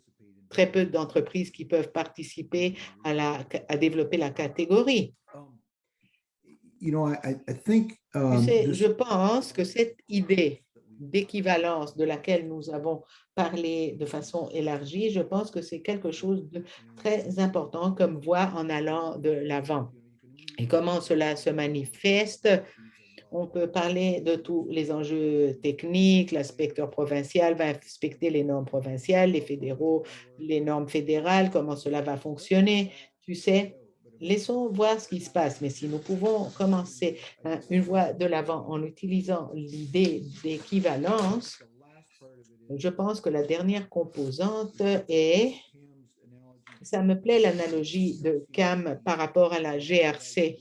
très peu d'entreprises qui peuvent participer à développer la catégorie. I think Tu sais, this je pense que cette idée d'équivalence de laquelle nous avons parlé de façon élargie, je pense que c'est quelque chose de très important comme voie en allant de l'avant. Et comment cela se manifeste? On peut parler de tous les enjeux techniques, l'inspecteur provincial va inspecter les normes provinciales, les fédéraux, les normes fédérales, comment cela va fonctionner. Tu sais, laissons voir ce qui se passe, mais si nous pouvons commencer une voie de l'avant en utilisant l'idée d'équivalence, je pense que la dernière composante est, ça me plaît l'analogie de CAM par rapport à la GRC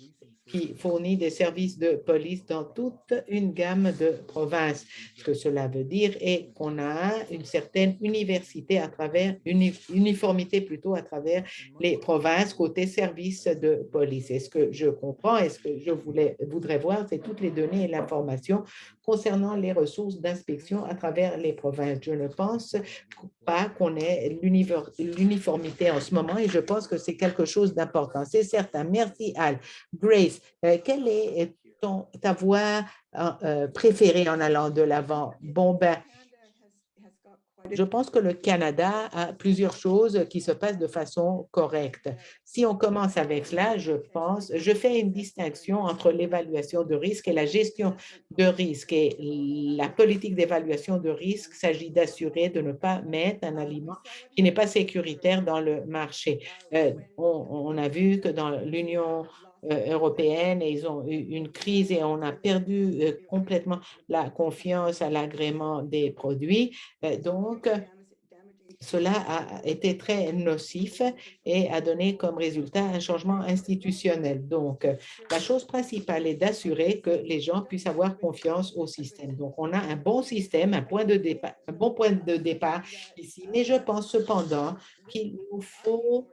qui fournit des services de police dans toute une gamme de provinces. Ce que cela veut dire est qu'on a une certaine uniformité plutôt à travers les provinces côté services de police. Est-ce que je comprends? Est-ce que je voudrais voir? C'est toutes les données et l'information concernant les ressources d'inspection à travers les provinces. Je ne pense pas qu'on ait l'uniformité en ce moment et je pense que c'est quelque chose d'important. C'est certain. Merci, Al. Grace, quelle est ta voie préférée en allant de l'avant? Bon, ben, je pense que le Canada a plusieurs choses qui se passent de façon correcte. Si on commence avec cela, je fais une distinction entre l'évaluation de risque et la gestion de risque. Et la politique d'évaluation de risque s'agit d'assurer de ne pas mettre un aliment qui n'est pas sécuritaire dans le marché. On a vu que dans l'Union européenne, ils ont eu une crise et on a perdu complètement la confiance à l'agrément des produits. Donc, cela a été très nocif et a donné comme résultat un changement institutionnel. Donc, la chose principale est d'assurer que les gens puissent avoir confiance au système. Donc, on a un bon système, un bon point de départ ici, mais je pense cependant qu'il nous faut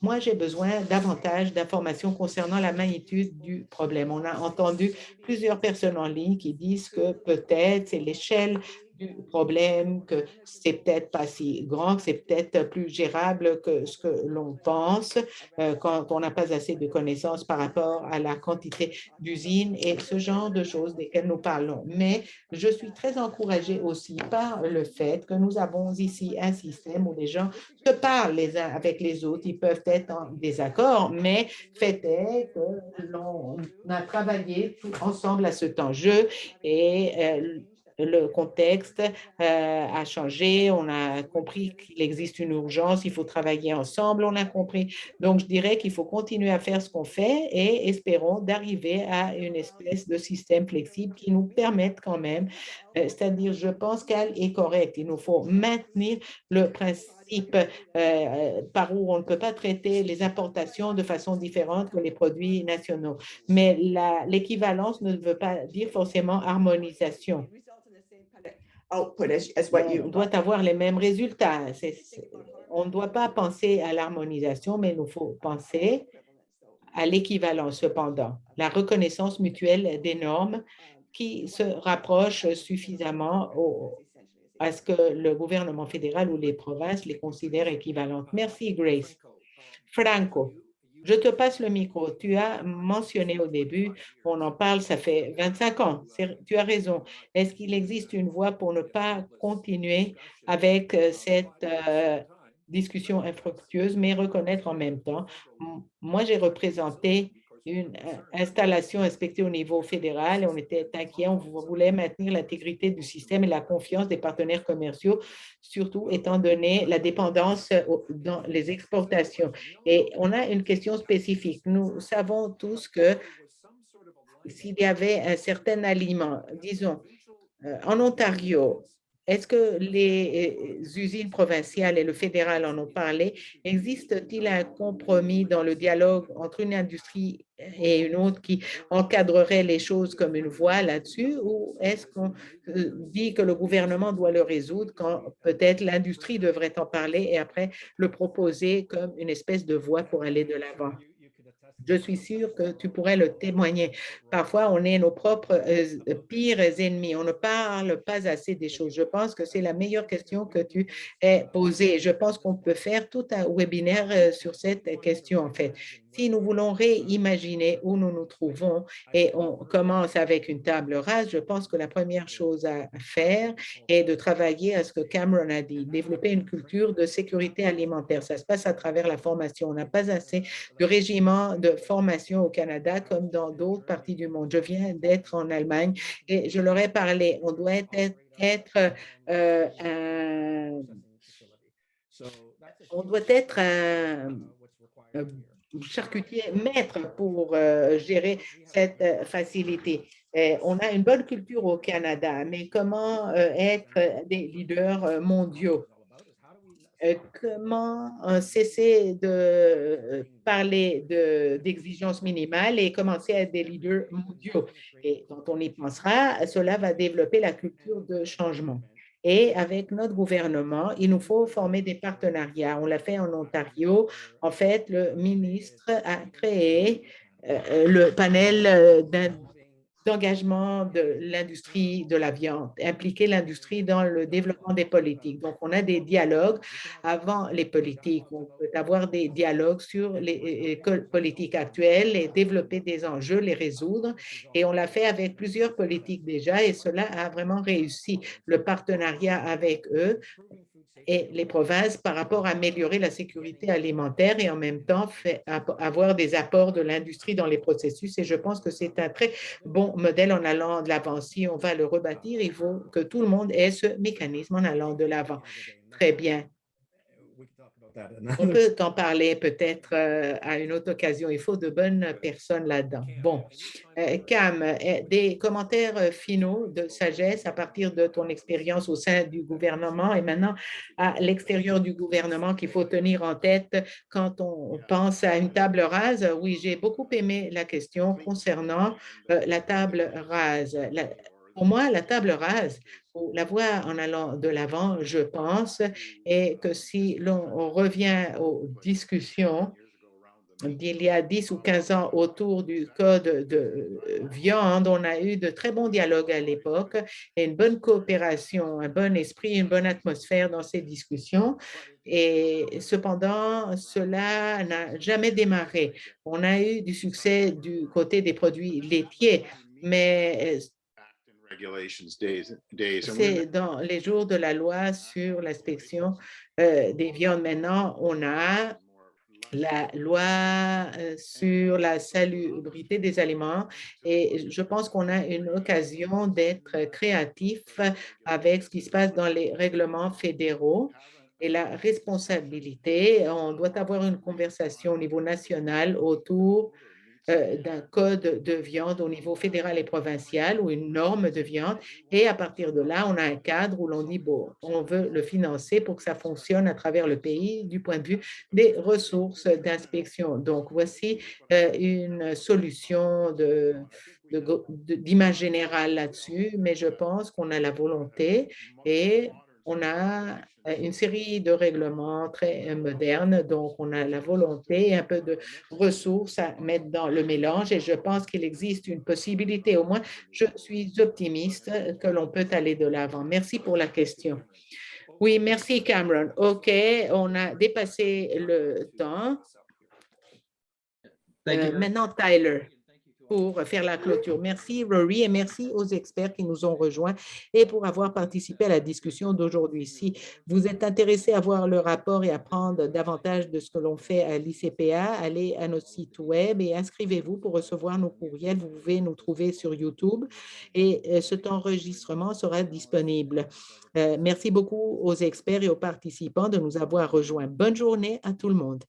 moi, j'ai besoin davantage d'informations concernant la magnitude du problème. On a entendu plusieurs personnes en ligne qui disent que peut-être c'est l'échelle du problème, que c'est peut-être pas si grand, que c'est peut-être plus gérable que ce que l'on pense quand on n'a pas assez de connaissances par rapport à la quantité d'usines et ce genre de choses desquelles nous parlons. Mais je suis très encouragée aussi par le fait que nous avons ici un système où les gens se parlent les uns avec les autres. Ils peuvent être en désaccord, mais fait est que l'on a travaillé ensemble à cet enjeu et le contexte a changé. On a compris qu'il existe une urgence, il faut travailler ensemble, on a compris. Donc, je dirais qu'il faut continuer à faire ce qu'on fait et espérons d'arriver à une espèce de système flexible qui nous permette quand même, c'est-à-dire, je pense qu'elle est correcte. Il nous faut maintenir le principe par où on ne peut pas traiter les importations de façon différente que les produits nationaux. Mais l'équivalence ne veut pas dire forcément harmonisation. On doit avoir les mêmes résultats. On ne doit pas penser à l'harmonisation, mais il nous faut penser à l'équivalence cependant, la reconnaissance mutuelle des normes qui se rapprochent suffisamment à ce que le gouvernement fédéral ou les provinces les considèrent équivalentes. Merci, Grace. Franco, je te passe le micro. Tu as mentionné au début, on en parle, ça fait 25 ans. Tu as raison. Est-ce qu'il existe une voie pour ne pas continuer avec cette discussion infructueuse, mais reconnaître en même temps? Moi, j'ai représenté une installation inspectée au niveau fédéral et on était inquiet, on voulait maintenir l'intégrité du système et la confiance des partenaires commerciaux, surtout étant donné la dépendance dans les exportations. Et on a une question spécifique. Nous savons tous que s'il y avait un certain aliment, disons, en Ontario, est-ce que les usines provinciales et le fédéral en ont parlé? Existe-t-il un compromis dans le dialogue entre une industrie et une autre qui encadrerait les choses comme une voie là-dessus? Ou est-ce qu'on dit que le gouvernement doit le résoudre quand peut-être l'industrie devrait en parler et après le proposer comme une espèce de voie pour aller de l'avant? Je suis sûre que tu pourrais le témoigner. Parfois, on est nos propres pires ennemis. On ne parle pas assez des choses. Je pense que c'est la meilleure question que tu aies posée. Je pense qu'on peut faire tout un webinaire sur cette question, en fait. Si nous voulons réimaginer où nous nous trouvons et on commence avec une table rase, je pense que la première chose à faire est de travailler à ce que Cameron a dit, développer une culture de sécurité alimentaire. Ça se passe à travers la formation. On n'a pas assez de régiments de formation au Canada comme dans d'autres parties du monde. Je viens d'être en Allemagne et je leur ai parlé. On doit on doit être un charcutier maître pour gérer cette facilité. On a une bonne culture au Canada, mais comment être des leaders mondiaux? Comment cesser de parler d'exigences minimales et commencer à être des leaders mondiaux. Et quand on y pensera, cela va développer la culture de changement. Et avec notre gouvernement, il nous faut former des partenariats. On l'a fait en Ontario. En fait, le ministre a créé le panel d'engagement de l'industrie de la viande, impliquer l'industrie dans le développement des politiques. Donc, on a des dialogues avant les politiques. On peut avoir des dialogues sur les politiques actuelles et développer des enjeux, les résoudre. Et on l'a fait avec plusieurs politiques déjà et cela a vraiment réussi. Le partenariat avec eux et les provinces par rapport à améliorer la sécurité alimentaire et en même temps avoir des apports de l'industrie dans les processus. Et je pense que c'est un très bon modèle en allant de l'avant. Si on va le rebâtir, il faut que tout le monde ait ce mécanisme en allant de l'avant. Très bien. On peut en parler peut-être à une autre occasion. Il faut de bonnes personnes là-dedans. Bon, Cam, des commentaires finaux de sagesse à partir de ton expérience au sein du gouvernement et maintenant à l'extérieur du gouvernement qu'il faut tenir en tête quand on pense à une table rase. Oui, j'ai beaucoup aimé la question concernant la table rase. Pour moi, la table rase, la voie en allant de l'avant, je pense, est que si l'on revient aux discussions d'il y a 10 ou 15 ans autour du code de viande, on a eu de très bons dialogues à l'époque et une bonne coopération, un bon esprit, une bonne atmosphère dans ces discussions. Et cependant, cela n'a jamais démarré. On a eu du succès du côté des produits laitiers, mais c'est dans les jours de la loi sur l'inspection des viandes. Maintenant, on a la loi sur la salubrité des aliments et je pense qu'on a une occasion d'être créatif avec ce qui se passe dans les règlements fédéraux. Et la responsabilité, on doit avoir une conversation au niveau national autour d'un code de viande au niveau fédéral et provincial ou une norme de viande. Et à partir de là, on a un cadre où l'on dit, bon, on veut le financer pour que ça fonctionne à travers le pays du point de vue des ressources d'inspection. Donc, voici une solution d'image générale là-dessus, mais je pense qu'on a la volonté et on a une série de règlements très modernes, donc on a la volonté et un peu de ressources à mettre dans le mélange et je pense qu'il existe une possibilité, au moins je suis optimiste que l'on peut aller de l'avant. Merci pour la question. Oui, merci Cameron. OK, on a dépassé le temps. Maintenant, Tyler, pour faire la clôture. Merci Rory et merci aux experts qui nous ont rejoints et pour avoir participé à la discussion d'aujourd'hui. Si vous êtes intéressé à voir le rapport et apprendre davantage de ce que l'on fait à l'ICPA, allez à notre site web et inscrivez-vous pour recevoir nos courriels. Vous pouvez nous trouver sur YouTube et cet enregistrement sera disponible. Merci beaucoup aux experts et aux participants de nous avoir rejoints. Bonne journée à tout le monde.